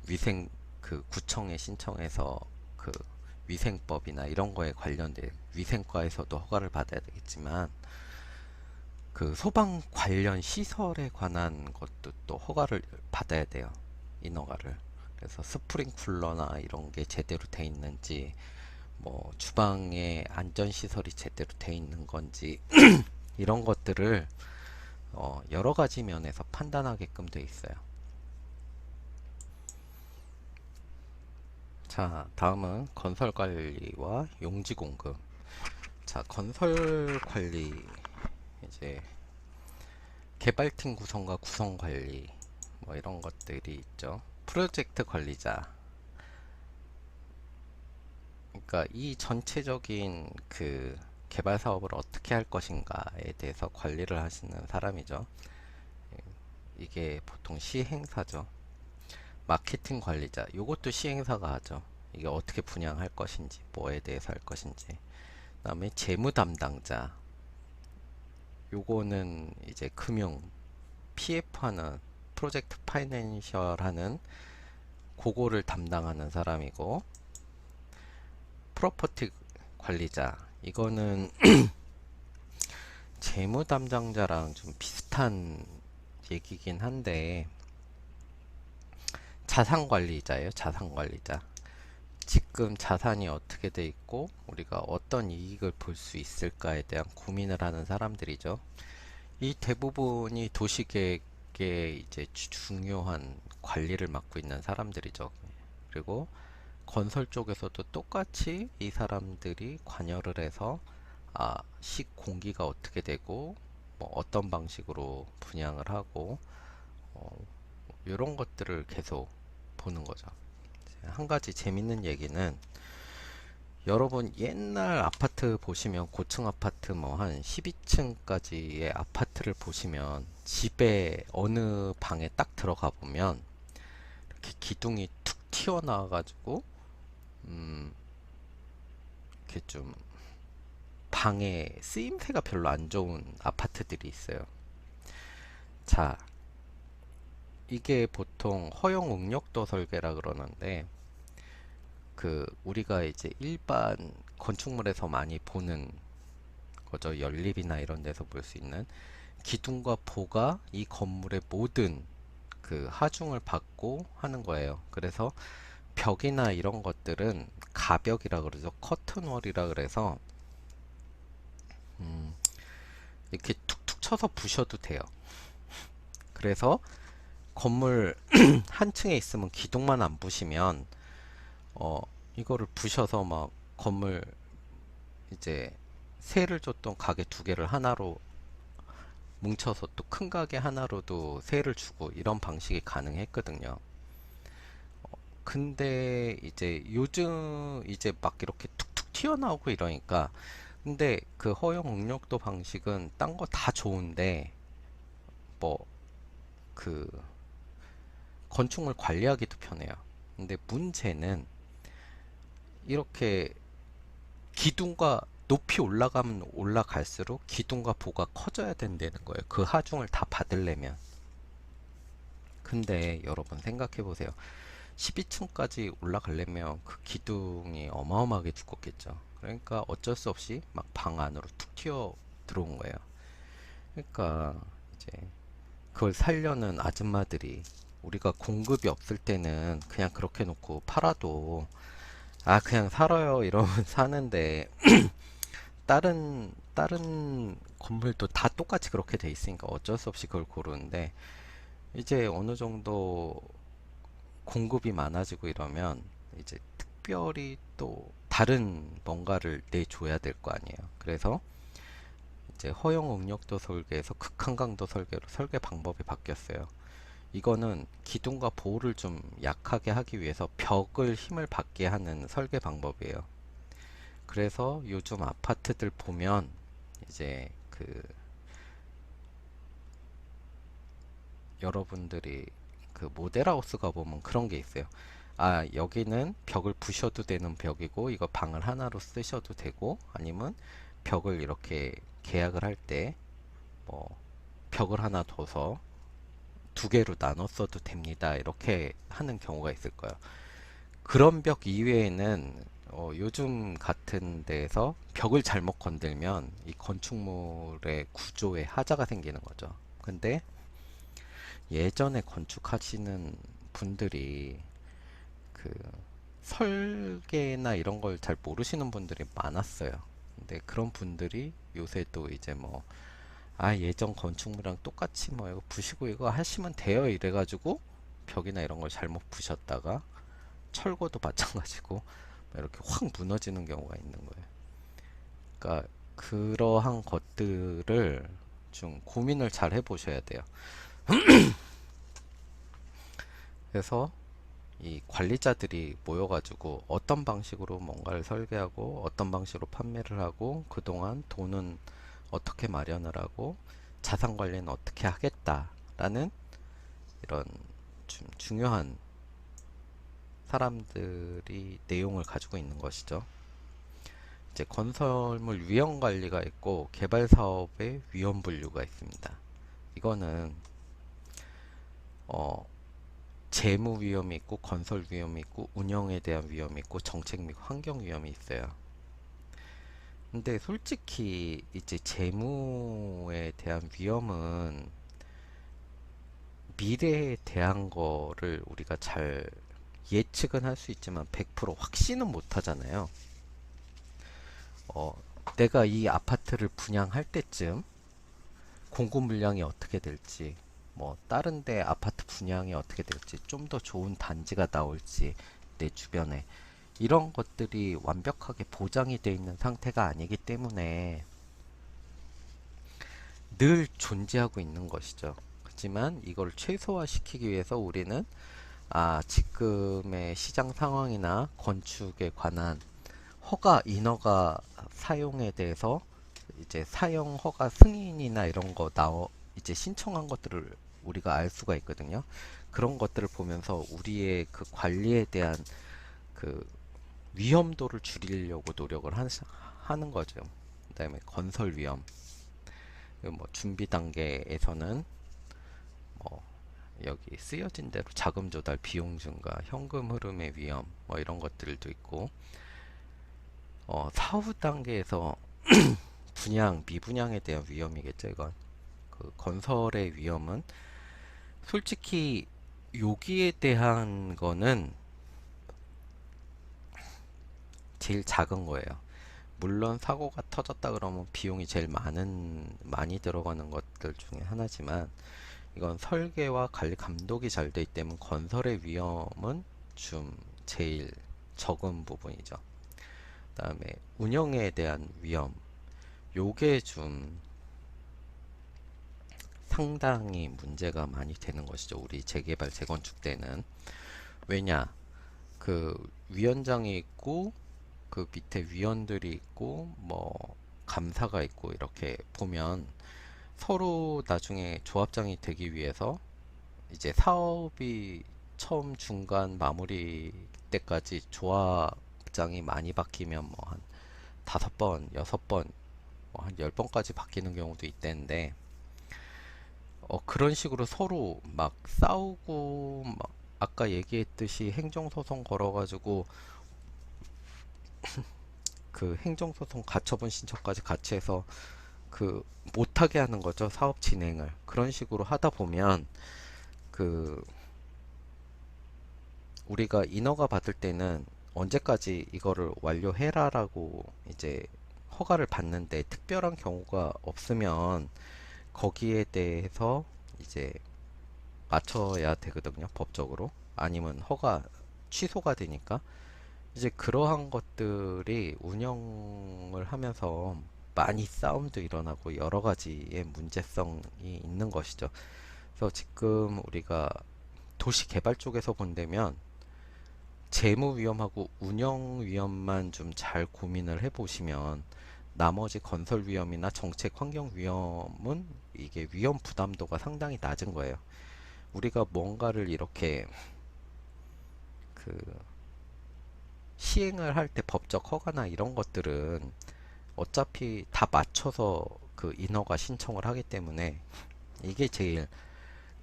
위생 그 구청에 신청해서 그 위생법이나 이런 거에 관련된 위생과에서도 허가를 받아야 되겠지만 그 소방 관련 시설에 관한 것도 또 허가를 받아야 돼요. 인허가를. 그래서 스프링쿨러나 이런 게 제대로 돼 있는지 뭐 주방에 안전시설이 제대로 돼 있는 건지 이런 것들을 여러 가지 면에서 판단하게끔 돼 있어요. 자, 다음은 건설 관리와 용지 공급. 자, 건설 관리 이제 개발팀 구성과 구성 관리 뭐 이런 것들이 있죠. 프로젝트 관리자. 그러니까 이 전체적인 그 개발 사업을 어떻게 할 것인가에 대해서 관리를 하시는 사람이죠. 이게 보통 시행사죠. 마케팅 관리자. 요것도 시행사가 하죠. 이게 어떻게 분양할 것인지, 뭐에 대해서 할 것인지. 그다음에 재무 담당자. 요거는 이제 금융, PF 하는 프로젝트 파이낸셜 하는 그거를 담당하는 사람이고, 프로퍼티 관리자. 이거는 재무 담당자랑 좀 비슷한 얘기긴 한데, 자산관리자예요, 자산관리자. 지금 자산이 어떻게 돼 있고 우리가 어떤 이익을 볼 수 있을까에 대한 고민을 하는 사람들이죠. 이 대부분이 도시계획의 이제 중요한 관리를 맡고 있는 사람들이죠. 그리고 건설 쪽에서도 똑같이 이 사람들이 관여를 해서 공기가 어떻게 되고 뭐 어떤 방식으로 분양을 하고 이런 것들을 계속 보는 거죠. 한 가지 재밌는 얘기는, 여러분 옛날 아파트 보시면 고층 아파트 뭐 한 12층까지의 아파트를 보시면 집에 어느 방에 딱 들어가 보면 이렇게 기둥이 툭 튀어나와 가지고 음 이렇게 좀 방에 쓰임새가 별로 안 좋은 아파트들이 있어요. 자, 이게 보통 허용 응력도 설계라 그러는데, 그 우리가 이제 일반 건축물에서 많이 보는 거죠. 연립이나 이런 데서 볼 수 있는 기둥과 보가 이 건물의 모든 그 하중을 받고 하는 거예요. 그래서 벽이나 이런 것들은 가벽이라 그러죠. 커튼월이라 그래서 음, 이렇게 툭툭 쳐서 부셔도 돼요. 그래서 건물 한 층에 있으면 기둥만 안 부시면 어 이거를 부셔서 막 건물 이제 세를 줬던 가게 두 개를 하나로 뭉쳐서 또 큰 가게 하나로도 세를 주고 이런 방식이 가능했거든요. 근데 이제 요즘 이제 막 이렇게 툭툭 튀어나오고 이러니까, 근데 그 허용 응력도 방식은 딴 거 다 좋은데 뭐 그 건축물 관리하기도 편해요. 근데 문제는 이렇게 기둥과 높이 올라가면 올라갈수록 기둥과 보가 커져야 된다는 거예요. 그 하중을 다 받으려면. 근데 여러분 생각해 보세요. 12층까지 올라가려면 그 기둥이 어마어마하게 두껍겠죠. 그러니까 어쩔 수 없이 막 방 안으로 툭 튀어 들어온 거예요. 그러니까 이제 그걸 살려는 아줌마들이, 우리가 공급이 없을 때는 그냥 그렇게 놓고 팔아도 그냥 살아요 이러면 사는데, 다른 건물도 다 똑같이 그렇게 돼 있으니까 어쩔 수 없이 그걸 고르는데, 이제 어느 정도 공급이 많아지고 이러면 이제 특별히 또 다른 뭔가를 내줘야 될 거 아니에요. 그래서 이제 허용 응력도 설계에서 극한강도 설계로 설계 방법이 바뀌었어요. 이거는 기둥과 보호를 좀 약하게 하기 위해서 벽을 힘을 받게 하는 설계 방법이에요. 그래서 요즘 아파트들 보면 이제 그 여러분들이 그 모델하우스 가보면 그런 게 있어요. 여기는 벽을 부셔도 되는 벽이고 이거 방을 하나로 쓰셔도 되고, 아니면 벽을 이렇게 계약을 할 때 뭐 벽을 하나 둬서 두 개로 나눠 써도 됩니다, 이렇게 하는 경우가 있을 거예요. 그런 벽 이외에는 요즘 같은 데에서 벽을 잘못 건들면 이 건축물의 구조에 하자가 생기는 거죠. 근데 예전에 건축하시는 분들이 그 설계나 이런 걸 잘 모르시는 분들이 많았어요. 근데 그런 분들이 요새 또 이제 뭐 예전 건축물이랑 똑같이 뭐 이거 부시고 이거 하시면 돼요 이래가지고 벽이나 이런 걸 잘못 부셨다가 철거도 마찬가지고 막 이렇게 확 무너지는 경우가 있는 거예요. 그러니까 그러한 것들을 좀 고민을 잘 해보셔야 돼요. 그래서 이 관리자들이 모여가지고 어떤 방식으로 뭔가를 설계하고 어떤 방식으로 판매를 하고 그동안 돈은 어떻게 마련을 하고 자산 관리는 어떻게 하겠다라는 이런 좀 중요한 사람들이 내용을 가지고 있는 것이죠. 이제 건설물 위험 관리가 있고 개발 사업의 위험 분류가 있습니다. 이거는 어, 재무 위험이 있고 건설 위험이 있고 운영에 대한 위험이 있고 정책 및 환경 위험이 있어요. 근데 솔직히 이제 재무에 대한 위험은 미래에 대한 거를 우리가 잘 예측은 할 수 있지만 100% 확신은 못 하잖아요. 어, 내가 이 아파트를 분양할 때쯤 공급 물량이 어떻게 될지, 뭐 다른 데 아파트 분양이 어떻게 될지, 좀 더 좋은 단지가 나올지 내 주변에 이런 것들이 완벽하게 보장이 돼 있는 상태가 아니기 때문에 늘 존재하고 있는 것이죠. 하지만 이걸 최소화시키기 위해서 우리는 지금의 시장 상황이나 건축에 관한 인허가 사용에 대해서 이제 사용 허가 승인이나 이런 거 이제 신청한 것들을 우리가 알 수가 있거든요. 그런 것들을 보면서 우리의 그 관리에 대한 그 위험도를 줄이려고 하는 거죠. 그다음에 건설 위험, 뭐 준비 단계에서는 뭐 여기 쓰여진 대로 자금 조달, 비용 증가, 현금 흐름의 위험, 뭐 이런 것들도 있고, 사후 단계에서 분양, 미분양에 대한 위험이겠죠, 이건. 그 건설의 위험은 솔직히 여기에 대한 거는 제일 작은 거예요. 물론 사고가 터졌다 그러면 비용이 제일 많이 들어가는 것들 중에 하나지만 이건 설계와 관리 감독이 잘 돼 있기 때문에 건설의 위험은 좀 제일 적은 부분이죠. 그다음에 운영에 대한 위험, 요게 좀 상당히 문제가 많이 되는 것이죠. 우리 재개발, 재건축 때는. 왜냐? 그 위원장이 있고 그 밑에 위원들이 있고 뭐 감사가 있고 이렇게 보면 서로 나중에 조합장이 되기 위해서 이제 사업이 처음 중간 마무리 때까지 조합장이 많이 바뀌면 뭐 한 5번, 6번, 뭐 한 10번까지 바뀌는 경우도 있대는데 그런 식으로 서로 막 싸우고 막 아까 얘기했듯이 행정소송 걸어가지고 그 행정소송 가처분 신청까지 같이 해서 그 못하게 하는 거죠. 사업 진행을. 그런 식으로 하다 보면 그 우리가 인허가 받을 때는 언제까지 이거를 완료해라라고 이제 허가를 받는데 특별한 경우가 없으면 거기에 대해서 이제 맞춰야 되거든요. 법적으로. 아니면 허가 취소가 되니까 이제 그러한 것들이 운영을 하면서 많이 싸움도 일어나고 여러 가지의 문제성이 있는 것이죠. 그래서 지금 우리가 도시 개발 쪽에서 본다면 재무 위험하고 운영 위험만 좀 잘 고민을 해보시면 나머지 건설 위험이나 정책 환경 위험은 이게 위험 부담도가 상당히 낮은 거예요. 우리가 뭔가를 이렇게 그 시행을 할 때 법적 허가나 이런 것들은 어차피 다 맞춰서 그 인허가 신청을 하기 때문에 이게 제일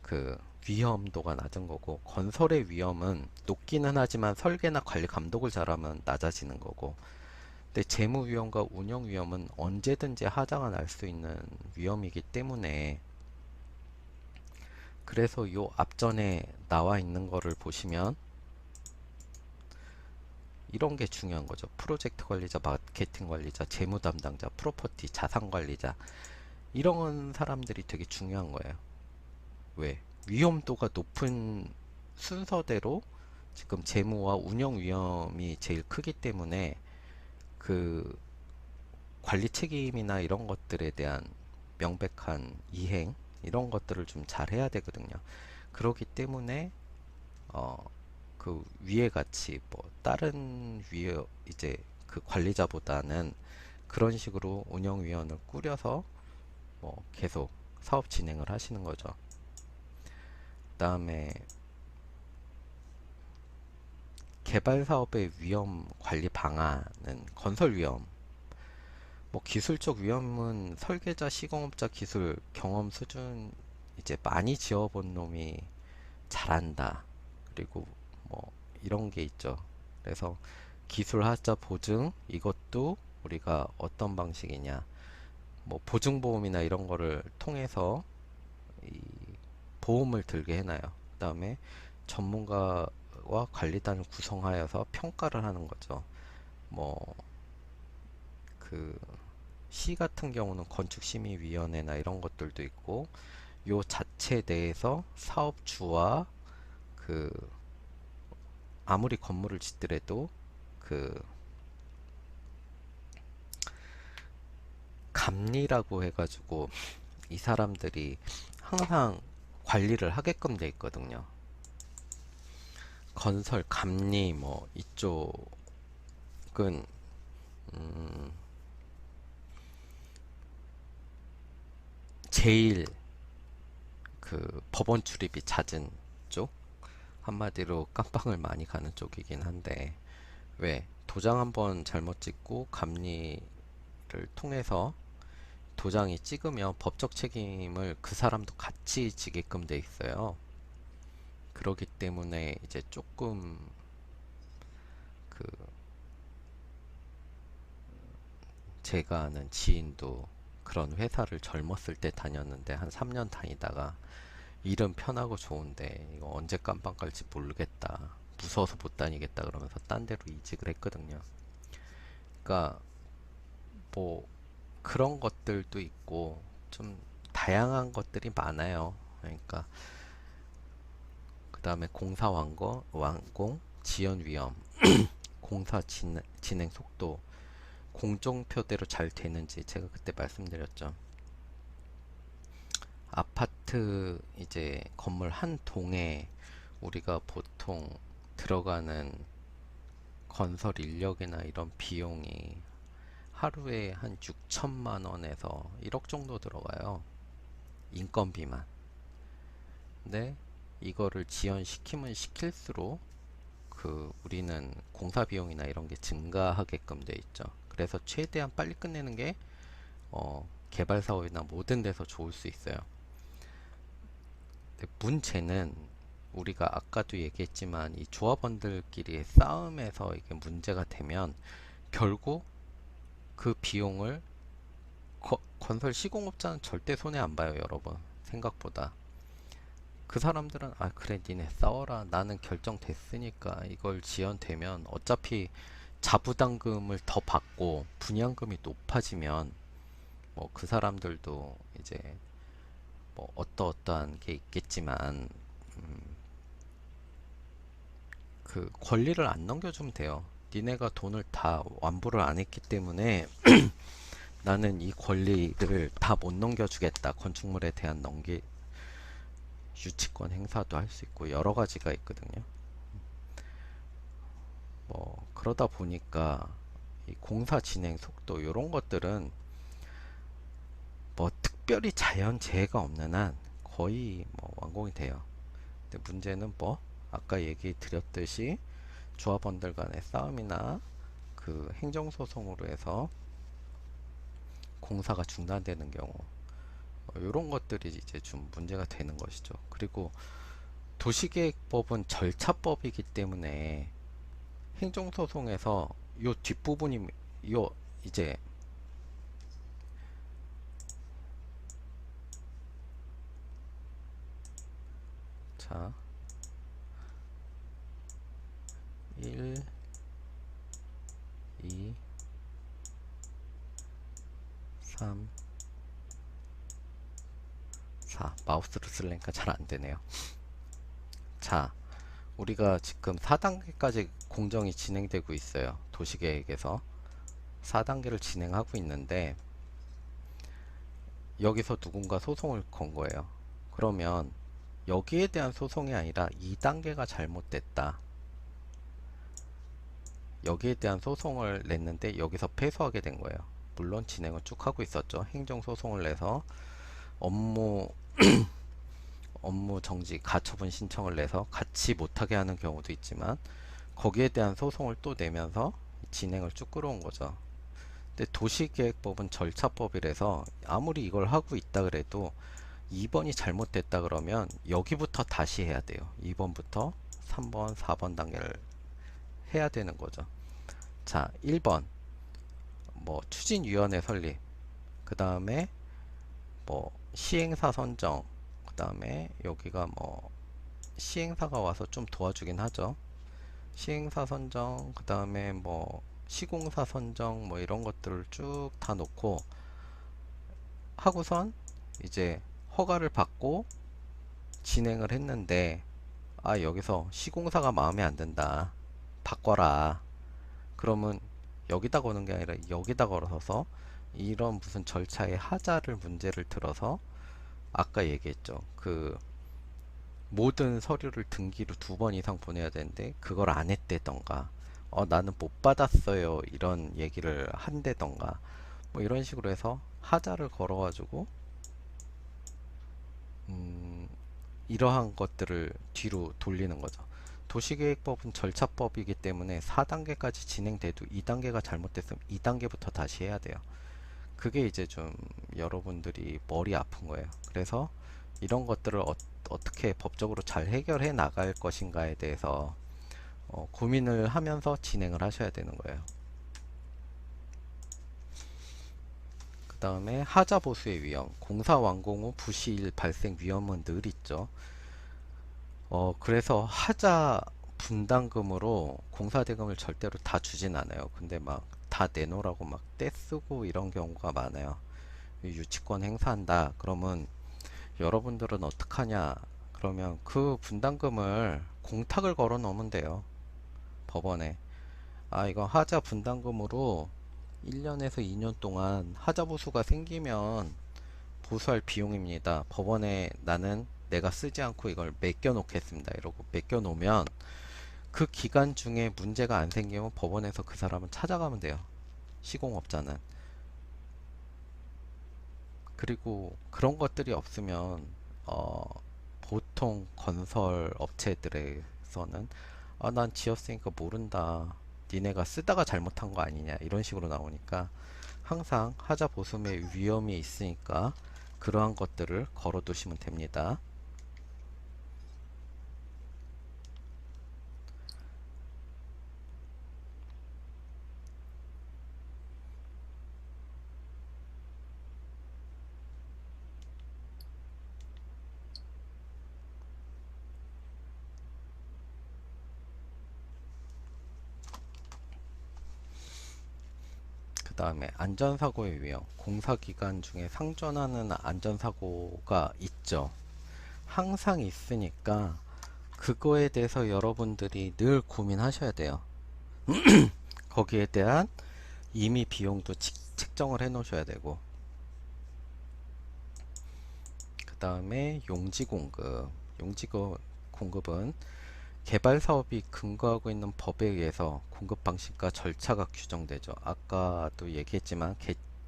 그 위험도가 낮은 거고 건설의 위험은 높기는 하지만 설계나 관리 감독을 잘하면 낮아지는 거고 근데 재무 위험과 운영 위험은 언제든지 하자가 날 수 있는 위험이기 때문에 그래서 요 앞전에 나와 있는 거를 보시면 이런 게 중요한 거죠. 프로젝트 관리자, 마케팅 관리자, 재무 담당자, 프로퍼티, 자산 관리자 이런 사람들이 되게 중요한 거예요. 왜? 위험도가 높은 순서대로 지금 재무와 운영 위험이 제일 크기 때문에 그 관리 책임이나 이런 것들에 대한 명백한 이행 이런 것들을 좀 잘 해야 되거든요. 그렇기 때문에 어, 그 위에 같이 뭐 다른 위에 이제 그 관리자보다는 그런 식으로 운영위원을 꾸려서 뭐 계속 사업 진행을 하시는 거죠. 그다음에 개발 사업의 위험 관리 방안은 건설 위험, 뭐 기술적 위험은 설계자, 시공업자 기술 경험 수준 이제 많이 지어본 놈이 잘한다. 그리고 뭐 이런 게 있죠. 그래서 기술 하자 보증 이것도 우리가 어떤 방식이냐 뭐 보증보험이나 이런 거를 통해서 이 보험을 들게 해놔요. 그 다음에 전문가와 관리단을 구성하여서 평가를 하는 거죠. 뭐, 그, 시 같은 경우는 건축심의위원회나 이런 것들도 있고, 요 자체 내에서 사업주와 그, 아무리 건물을 짓더라도 그, 감리라고 해가지고 이 사람들이 항상 관리를 하게끔 돼 있거든요. 건설 감리 뭐 이쪽은 음, 제일 그 법원 출입이 잦은 쪽, 한마디로 깜빵을 많이 가는 쪽이긴 한데, 왜 도장 한번 잘못 찍고 감리를 통해서 도장이 찍으면 법적 책임을 그 사람도 같이 지게끔 돼 있어요. 그렇기 때문에 이제 조금 그 제가 아는 지인도 그런 회사를 젊었을 때 다녔는데 한 3년 다니다가 일은 편하고 좋은데 이거 언제 깜빵 갈지 모르겠다, 무서워서 못 다니겠다 그러면서 딴 데로 이직을 했거든요. 그러니까 뭐 그런 것들도 있고 좀 다양한 것들이 많아요. 그러니까 그 다음에 공사 완공, 지연 위험, 공사 진행 속도, 공정표대로 잘 되는지 제가 그때 말씀드렸죠. 아파트 이제 건물 한 동에 우리가 보통 들어가는 건설 인력이나 이런 비용이 하루에 한 6천만 원에서 1억 정도 들어가요. 인건비만. 근데 이거를 지연시키면 시킬수록 그 우리는 공사 비용이나 이런 게 증가하게끔 돼 있죠. 그래서 최대한 빨리 끝내는 게 개발 사업이나 모든 데서 좋을 수 있어요. 근데 문제는 우리가 아까도 얘기했지만 이 조합원들끼리의 싸움에서 이게 문제가 되면 결국 그 비용을 건설 시공업자는 절대 손해 안 봐요, 여러분. 생각보다. 그 사람들은 아 그래 니네 싸워라, 나는 결정됐으니까 이걸 지연되면 어차피 자부담금을 더 받고 분양금이 높아지면 뭐 그 사람들도 이제 뭐 어떠어떠한 게 있겠지만 그 권리를 안 넘겨주면 돼요. 니네가 돈을 다 완부를 안 했기 때문에 나는 이 권리를 다 못 넘겨주겠다. 건축물에 대한 유치권 행사도 할 수 있고 여러 가지가 있거든요. 뭐 그러다 보니까 이 공사 진행 속도 이런 것들은 뭐 특별히 자연재해가 없는 한 거의 뭐 완공이 돼요. 근데 문제는 뭐 아까 얘기 드렸듯이 조합원들 간의 싸움이나 그 행정소송으로 해서 공사가 중단되는 경우, 이런 것들이 이제 좀 문제가 되는 것이죠. 그리고 도시계획법은 절차법이기 때문에 행정소송에서 요 뒷부분이 요 이제 자 1, 2, 3, 4 마우스를 쓸래니까 잘 안되네요. 자, 우리가 지금 4단계까지 공정이 진행되고 있어요. 도시계획에서 4단계를 진행하고 있는데 여기서 누군가 소송을 건 거예요. 그러면 여기에 대한 소송이 아니라 2단계가 잘못됐다, 여기에 대한 소송을 냈는데 여기서 패소하게 된 거예요. 물론 진행을 쭉 하고 있었죠. 행정소송을 내서 업무 업무 정지 가처분 신청을 내서 같이 못하게 하는 경우도 있지만 거기에 대한 소송을 또 내면서 진행을 쭉 끌어온 거죠. 근데 도시계획법은 절차법이라서 아무리 이걸 하고 있다 그래도 2번이 잘못됐다 그러면 여기부터 다시 해야 돼요. 2번부터 3번, 4번 단계를 해야 되는 거죠. 자, 1번 뭐 추진위원회 설립, 그 다음에 뭐 시행사 선정, 그 다음에 여기가 뭐 시행사가 와서 좀 도와주긴 하죠. 시행사 선정, 그 다음에 뭐 시공사 선정 뭐 이런 것들을 쭉 다 놓고 하고선 이제 허가를 받고 진행을 했는데, 아 여기서 시공사가 마음에 안 든다, 바꿔라. 그러면 여기다 거는 게 아니라 여기다 걸어서 이런 무슨 절차의 하자를 문제를 들어서, 아까 얘기했죠. 그 모든 서류를 등기로 2번 이상 보내야 되는데 그걸 안 했대던가, 나는 못 받았어요 이런 얘기를 한대던가, 뭐 이런 식으로 해서 하자를 걸어가지고 음, 이러한 것들을 뒤로 돌리는 거죠. 도시계획법은 절차법이기 때문에 4단계까지 진행돼도 2단계가 잘못됐으면 2단계부터 다시 해야 돼요. 그게 이제 좀 여러분들이 머리 아픈 거예요. 그래서 이런 것들을 떻게 법적으로 잘 해결해 나갈 것인가에 대해서 고민을 하면서 진행을 하셔야 되는 거예요. 그 다음에 하자 보수의 위험, 공사 완공 후 부실 발생 위험은 늘 있죠. 그래서 하자 분담금으로 공사대금을 절대로 다 주진 않아요. 근데 막 다 내놓으라고 막 떼쓰고 이런 경우가 많아요. 유치권 행사한다 그러면 여러분들은 어떡하냐, 그러면 그 분담금을 공탁을 걸어 놓으면 돼요, 법원에. 아 이거 하자 분담금으로 1년에서 2년 동안 하자 보수가 생기면 보수할 비용입니다. 법원에 나는 내가 쓰지 않고 이걸 맡겨 놓겠습니다 이러고 맡겨 놓으면 그 기간 중에 문제가 안 생기면 법원에서 그 사람은 찾아가면 돼요, 시공업자는. 그리고 그런 것들이 없으면 어, 보통 건설 업체들에서는 난 지었으니까 모른다, 니네가 쓰다가 잘못한 거 아니냐 이런 식으로 나오니까 항상 하자 보수의 위험이 있으니까 그러한 것들을 걸어 두시면 됩니다. 그 다음에 안전사고의 위험, 공사기간 중에 상존하는 안전사고가 있죠. 항상 있으니까 그거에 대해서 여러분들이 늘 고민하셔야 돼요. 거기에 대한 이미 비용도 책정을 해 놓으셔야 되고, 그 다음에 용지 공급. 공급은 개발 사업이 근거하고 있는 법에 의해서 공급 방식과 절차가 규정되죠. 아까도 얘기했지만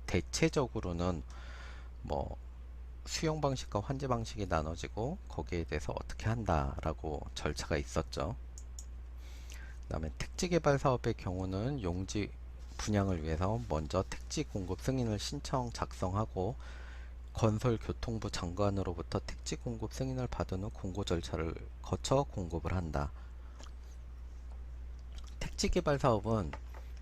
대체적으로는 뭐 수용 방식과 환제 방식이 나눠지고 거기에 대해서 어떻게 한다라고 절차가 있었죠. 그 다음에 택지 개발 사업의 경우는 용지 분양을 위해서 먼저 택지 공급 승인을 신청 작성하고 건설교통부 장관으로부터 택지 공급 승인을 받은 후 공고 절차를 거쳐 공급을 한다. 택지 개발 사업은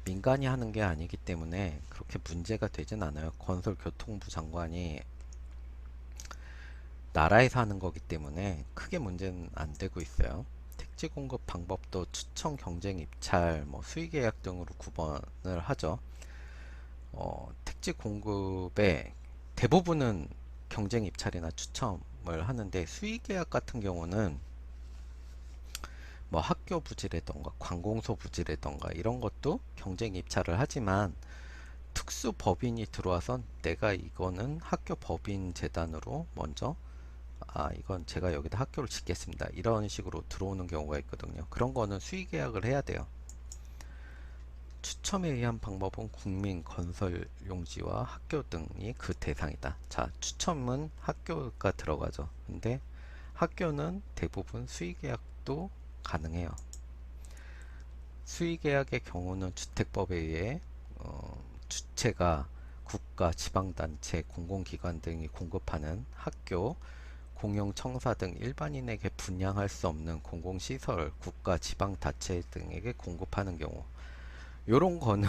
민간이 하는 게 아니기 때문에 그렇게 문제가 되진 않아요. 건설교통부 장관이 나라에서 하는 거기 때문에 크게 문제는 안 되고 있어요. 택지 공급 방법도 추천, 경쟁, 입찰, 뭐 수의계약 등으로 구분을 하죠. 택지 공급의 대부분은 경쟁, 입찰이나 추첨을 하는데, 수의계약 같은 경우는 뭐 학교 부지라던가 관공서 부지라던가 이런 것도 경쟁 입찰을 하지만 특수 법인이 들어와서 내가 이거는 학교 법인 재단으로 먼저 이건 제가 여기다 학교를 짓겠습니다 이런 식으로 들어오는 경우가 있거든요. 그런 거는 수의계약을 해야 돼요. 추첨에 의한 방법은 국민, 건설, 용지와 학교 등이 그 대상이다. 자, 추첨은 학교가 들어가죠. 근데 학교는 대부분 수의계약도 가능해요. 수의계약의 경우는 주택법에 의해 주체가 국가, 지방단체, 공공기관 등이 공급하는 학교, 공영청사 등 일반인에게 분양할 수 없는 공공시설, 국가, 지방자치 등에게 공급하는 경우, 요런 거는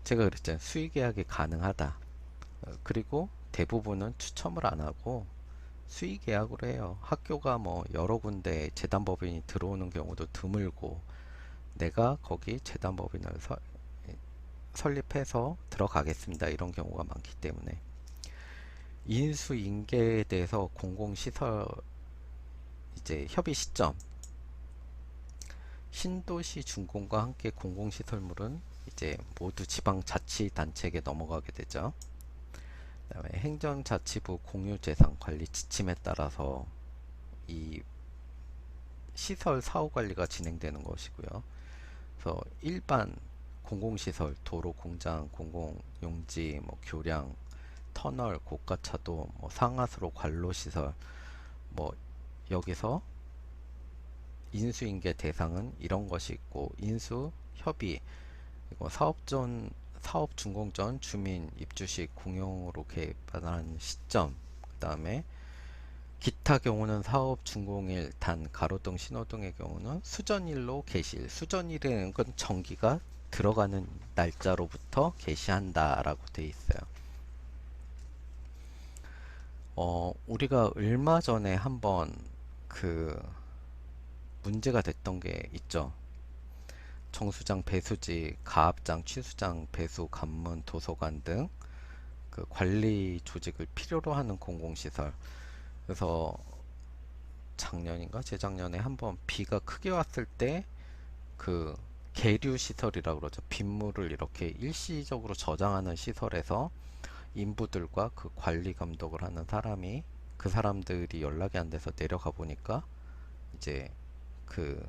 제가 그랬잖아요. 수의계약이 가능하다. 그리고 대부분은 추첨을 안 하고 수의 계약으로 해요. 학교가 뭐 여러 군데 재단법인이 들어오는 경우도 드물고 내가 거기 재단법인을 설립해서 들어가겠습니다. 이런 경우가 많기 때문에 인수인계에 대해서 공공시설 이제 협의 시점 신도시 준공과 함께 공공시설물은 이제 모두 지방자치단체에게 넘어가게 되죠. 그다음에 행정자치부 공유재산관리 지침에 따라서 이 시설 사후관리가 진행되는 것이고요. 그래서 일반 공공시설, 도로, 공장, 공공용지, 뭐 교량, 터널, 고가차도, 뭐 상하수로 관로시설, 뭐 여기서 인수인계 대상은 이런 것이 있고 인수 협의 그리고 사업 준공 전 주민 입주 시 공용으로 개발한 시점 그 다음에 기타 경우는 사업 준공일 단 가로등 신호등의 경우는 수전일로 개시일 수전일이라는 건 전기가 들어가는 날짜로부터 개시한다 라고 되어 있어요. 우리가 얼마 전에 한번 그 문제가 됐던 게 있죠. 정수장, 배수지, 가압장, 취수장, 배수, 관문, 도서관 등 그 관리 조직을 필요로 하는 공공시설. 그래서 작년인가 재작년에 한번 비가 크게 왔을 때 그 계류 시설이라고 그러죠. 빗물을 이렇게 일시적으로 저장하는 시설에서 인부들과 그 관리 감독을 하는 사람이 그 사람들이 연락이 안 돼서 내려가 보니까 이제 그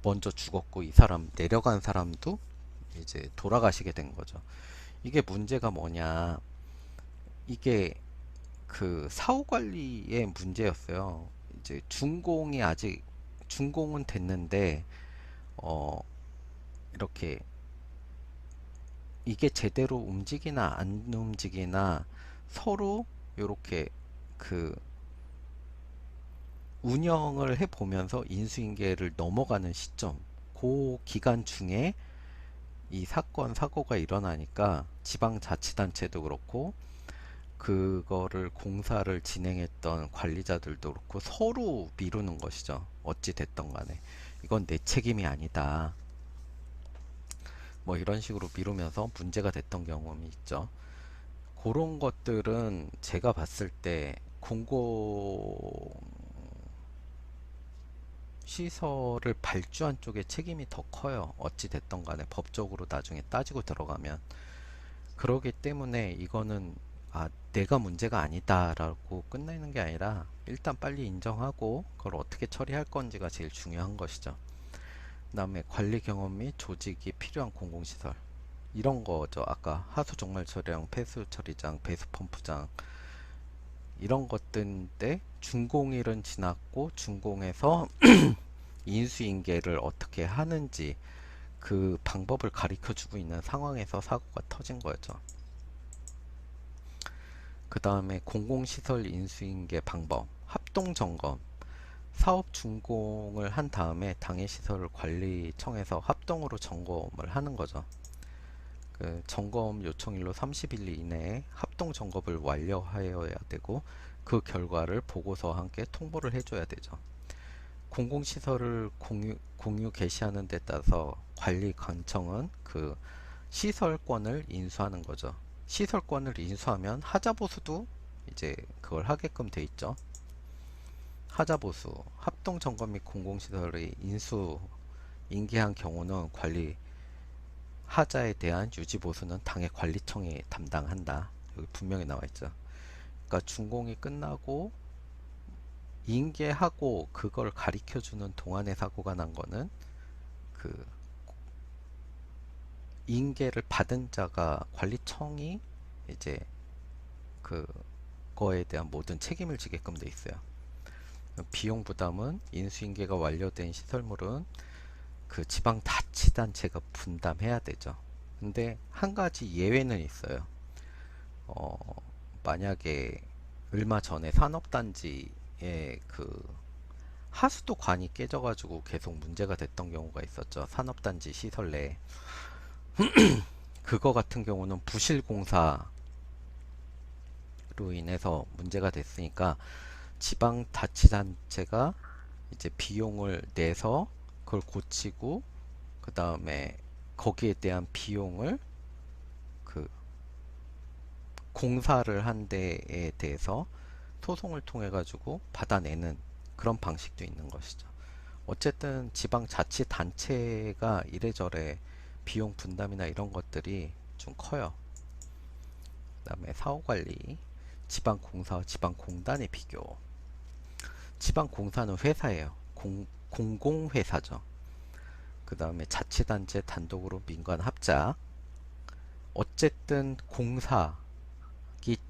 먼저 죽었고 이 사람 내려간 사람도 이제 돌아가시게 된 거죠. 이게 문제가 뭐냐? 이게 그 사후 관리의 문제였어요. 이제 준공은 됐는데 어 이렇게 이게 제대로 움직이나 안 움직이나 서로 이렇게 그 운영을 해 보면서 인수인계를 넘어가는 시점 그 기간 중에 이 사건 사고가 일어나니까 지방자치단체도 그렇고 그거를 공사를 진행했던 관리자들도 그렇고 서로 미루는 것이죠. 어찌 됐던 간에 이건 내 책임이 아니다. 뭐 이런 식으로 미루면서 문제가 됐던 경험이 있죠. 그런 것들은 제가 봤을 때 공공 시설을 발주한 쪽의 책임이 더 커요. 어찌 됐던 간에 법적으로 나중에 따지고 들어가면. 그러기 때문에 이거는 내가 문제가 아니다 라고 끝내는 게 아니라 일단 빨리 인정하고 그걸 어떻게 처리할 건지가 제일 중요한 것이죠. 그 다음에 관리 경험 및 조직이 필요한 공공시설 이런 거죠. 아까 하수 종말 처리장, 폐수 처리장, 배수 펌프장 이런 것들인데 준공일은 지났고 준공에서 인수인계를 어떻게 하는지 그 방법을 가르쳐 주고 있는 상황에서 사고가 터진 거죠. 그 다음에 공공시설 인수인계 방법, 합동점검, 사업 준공을 한 다음에 당해시설 관리청에서 합동으로 점검을 하는 거죠. 그 점검 요청일로 30일 이내에 합동 점검을 완료하여야 되고 그 결과를 보고서와 함께 통보를 해줘야 되죠. 공공시설을 공유 개시하는 데 따라서 관리관청은 그 시설권을 인수하는 거죠. 시설권을 인수하면 하자보수도 이제 그걸 하게끔 돼 있죠. 하자보수, 합동점검 및 공공시설의 인계한 경우는 관리 하자에 대한 유지보수는 당해 관리청이 담당한다. 여기 분명히 나와 있죠. 그러니까 준공이 끝나고 인계하고 그걸 가리켜주는 동안에 사고가 난 거는 그 인계를 받은 자가 관리청이 이제 그거에 대한 모든 책임을 지게끔 돼 있어요. 비용 부담은 인수인계가 완료된 시설물은 그 지방자치단체가 분담해야 되죠. 근데 한 가지 예외는 있어요. 만약에 얼마 전에 산업단지에 그 하수도 관이 깨져가지고 계속 문제가 됐던 경우가 있었죠. 산업단지 시설 내에. 그거 같은 경우는 부실공사 가계로 인해서 문제가 됐으니까 지방자치단체가 이제 비용을 내서 그걸 고치고 그 다음에 거기에 대한 비용을 그 공사를 한 데에 대해서 소송을 통해 가지고 받아내는 그런 방식도 있는 것이죠. 어쨌든 지방자치단체가 이래저래 비용 분담이나 이런 것들이 좀 커요. 그 다음에 사후관리, 지방공사와 지방공단의 비교. 지방공사는 회사예요. 공공회사죠. 그 다음에 자치단체 단독으로 민관 합작. 어쨌든 공사기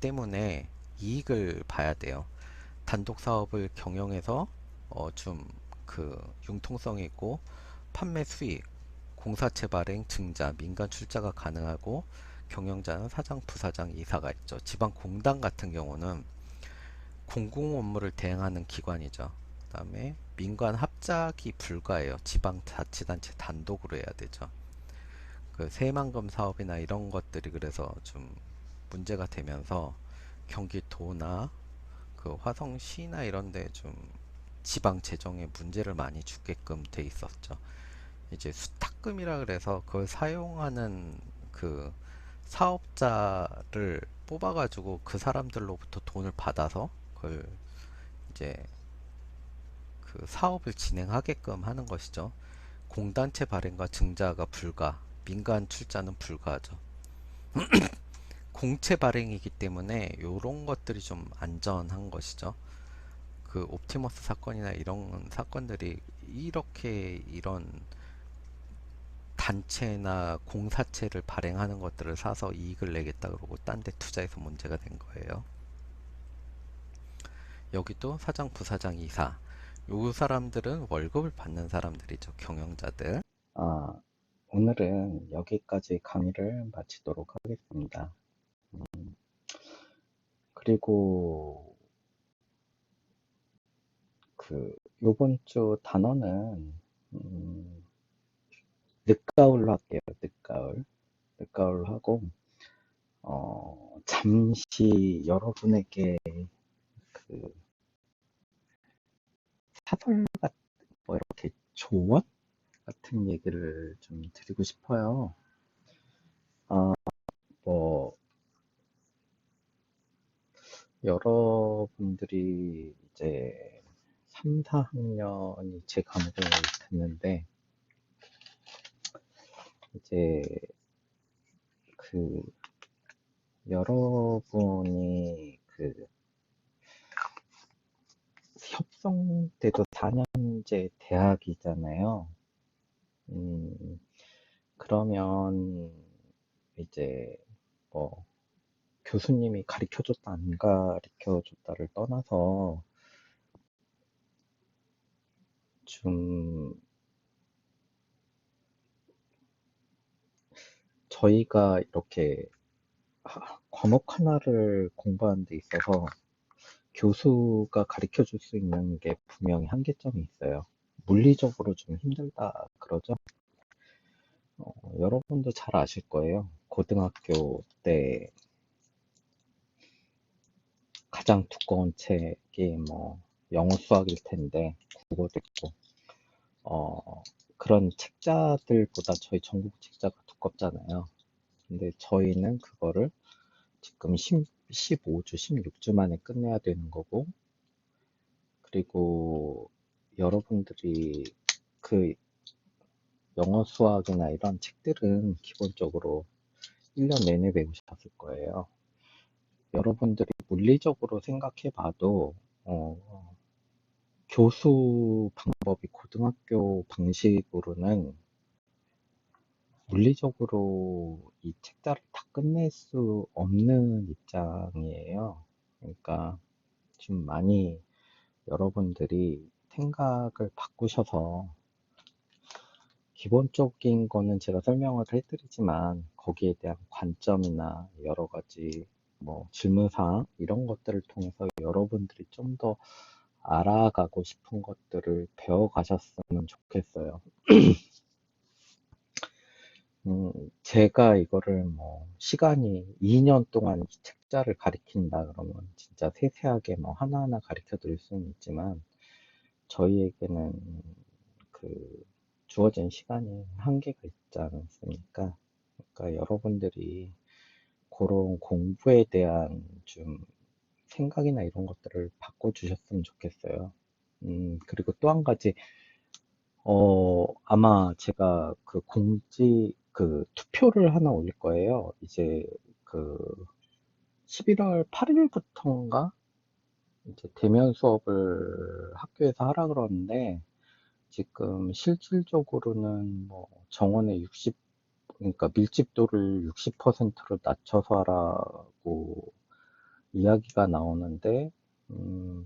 때문에 이익을 봐야 돼요. 단독 사업을 경영해서 좀 그 융통성이 있고 판매 수익, 공사체 발행, 증자, 민간 출자가 가능하고 경영자는 사장, 부사장, 이사가 있죠. 지방공단 같은 경우는 공공 업무를 대행하는 기관이죠. 그 다음에 민관 합작이 불가해요. 지방자치단체 단독으로 해야 되죠. 그 새만금 사업이나 이런 것들이 그래서 좀 문제가 되면서 경기도나 그 화성시나 이런 데 좀 지방 재정에 문제를 많이 주게끔 돼 있었죠. 이제 수탁금이라 그래서 그걸 사용하는 그 사업자를 뽑아가지고 그 사람들로부터 돈을 받아서 그걸 이제 그 사업을 진행하게끔 하는 것이죠. 공단체 발행과 증자가 불가, 민간 출자는 불가하죠. 공채 발행이기 때문에 이런 것들이 좀 안전한 것이죠. 그 옵티머스 사건이나 이런 사건들이 이렇게 이런 단체나 공사체를 발행하는 것들을 사서 이익을 내겠다 그러고 딴 데 투자해서 문제가 된 거예요. 여기도 사장, 부사장, 이사. 요 사람들은 월급을 받는 사람들이죠. 경영자들. 아, 오늘은 여기까지 강의를 마치도록 하겠습니다. 그리고 그 요번 주 단어는 늦가을로 할게요. 늦가을. 늦가을로 하고 잠시 여러분에게 그 사설 같은 뭐 이렇게 조언 같은 얘기를 좀 드리고 싶어요. 뭐 여러분들이 이제 3, 4학년이 제 과목을 듣는데 이제 그 여러분이 그 협성대도 4년제 대학이잖아요. 그러면 이제 뭐 교수님이 가르쳐줬다 안 가르쳐줬다를 떠나서 좀 저희가 이렇게 과목 하나를 공부하는 데 있어서 교수가 가르쳐 줄 수 있는 게 분명히 한계점이 있어요. 물리적으로 좀 힘들다 그러죠. 여러분도 잘 아실 거예요. 고등학교 때 가장 두꺼운 책이 뭐 영어 수학일 텐데 국어도 있고 그런 책자들보다 저희 전국 책자가 두껍잖아요. 근데 저희는 그거를 지금 15주, 16주 만에 끝내야 되는 거고, 그리고 여러분들이 그 영어 수학이나 이런 책들은 기본적으로 1년 내내 배우셨을 거예요. 여러분들이 물리적으로 생각해 봐도, 교수 방법이 고등학교 방식으로는 물리적으로 이 책자를 다 끝낼 수 없는 입장이에요. 그러니까 좀 많이 여러분들이 생각을 바꾸셔서 기본적인 거는 제가 설명을 해드리지만 거기에 대한 관점이나 여러 가지 뭐 질문사항 이런 것들을 통해서 여러분들이 좀 더 알아가고 싶은 것들을 배워가셨으면 좋겠어요. 제가 이거를 뭐, 시간이 2년 동안 이 책자를 가리킨다 그러면 진짜 세세하게 뭐 하나하나 가르쳐 드릴 수는 있지만, 저희에게는 그 주어진 시간이 한계가 있지 않습니까? 그러니까 여러분들이 그런 공부에 대한 좀 생각이나 이런 것들을 바꿔주셨으면 좋겠어요. 그리고 또 한 가지, 아마 제가 그 투표를 하나 올릴 거예요. 이제 그 11월 8일부터인가? 이제 대면 수업을 학교에서 하라 그러는데, 지금 실질적으로는 뭐 정원의 60, 그러니까 밀집도를 60%로 낮춰서 하라고 이야기가 나오는데, 음,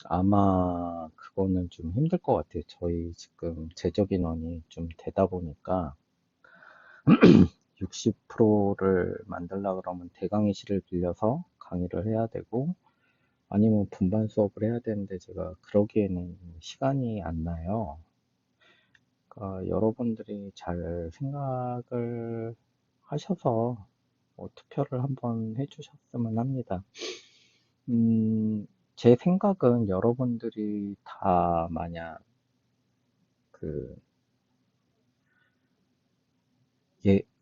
아마 그거는 좀 힘들 것 같아요. 저희 지금 재적 인원이 좀 되다 보니까 60%를 만들려 그러면 대강의실을 빌려서 강의를 해야 되고, 아니면 분반 수업을 해야 되는데 제가 그러기에는 시간이 안 나요. 그러니까 여러분들이 잘 생각을 하셔서 투표를 한번 해주셨으면 합니다. 제 생각은 여러분들이 다 만약 그,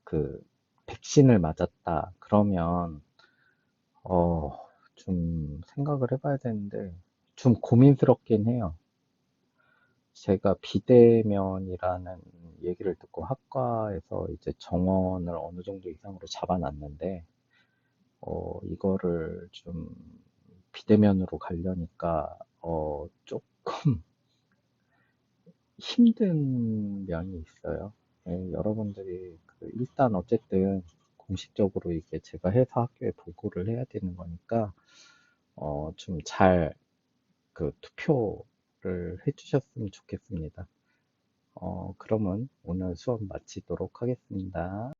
그, 백신을 맞았다. 그러면, 어, 좀 생각을 해봐야 되는데, 좀 고민스럽긴 해요. 제가 비대면이라는 얘기를 듣고 학과에서 이제 정원을 어느 정도 이상으로 잡아놨는데, 이거를 좀 비대면으로 가려니까, 조금 힘든 면이 있어요. 예, 여러분들이 일단 어쨌든 공식적으로 이게 제가 해서 학교에 보고를 해야 되는 거니까, 좀 잘 투표를 해주셨으면 좋겠습니다. 그러면 오늘 수업 마치도록 하겠습니다.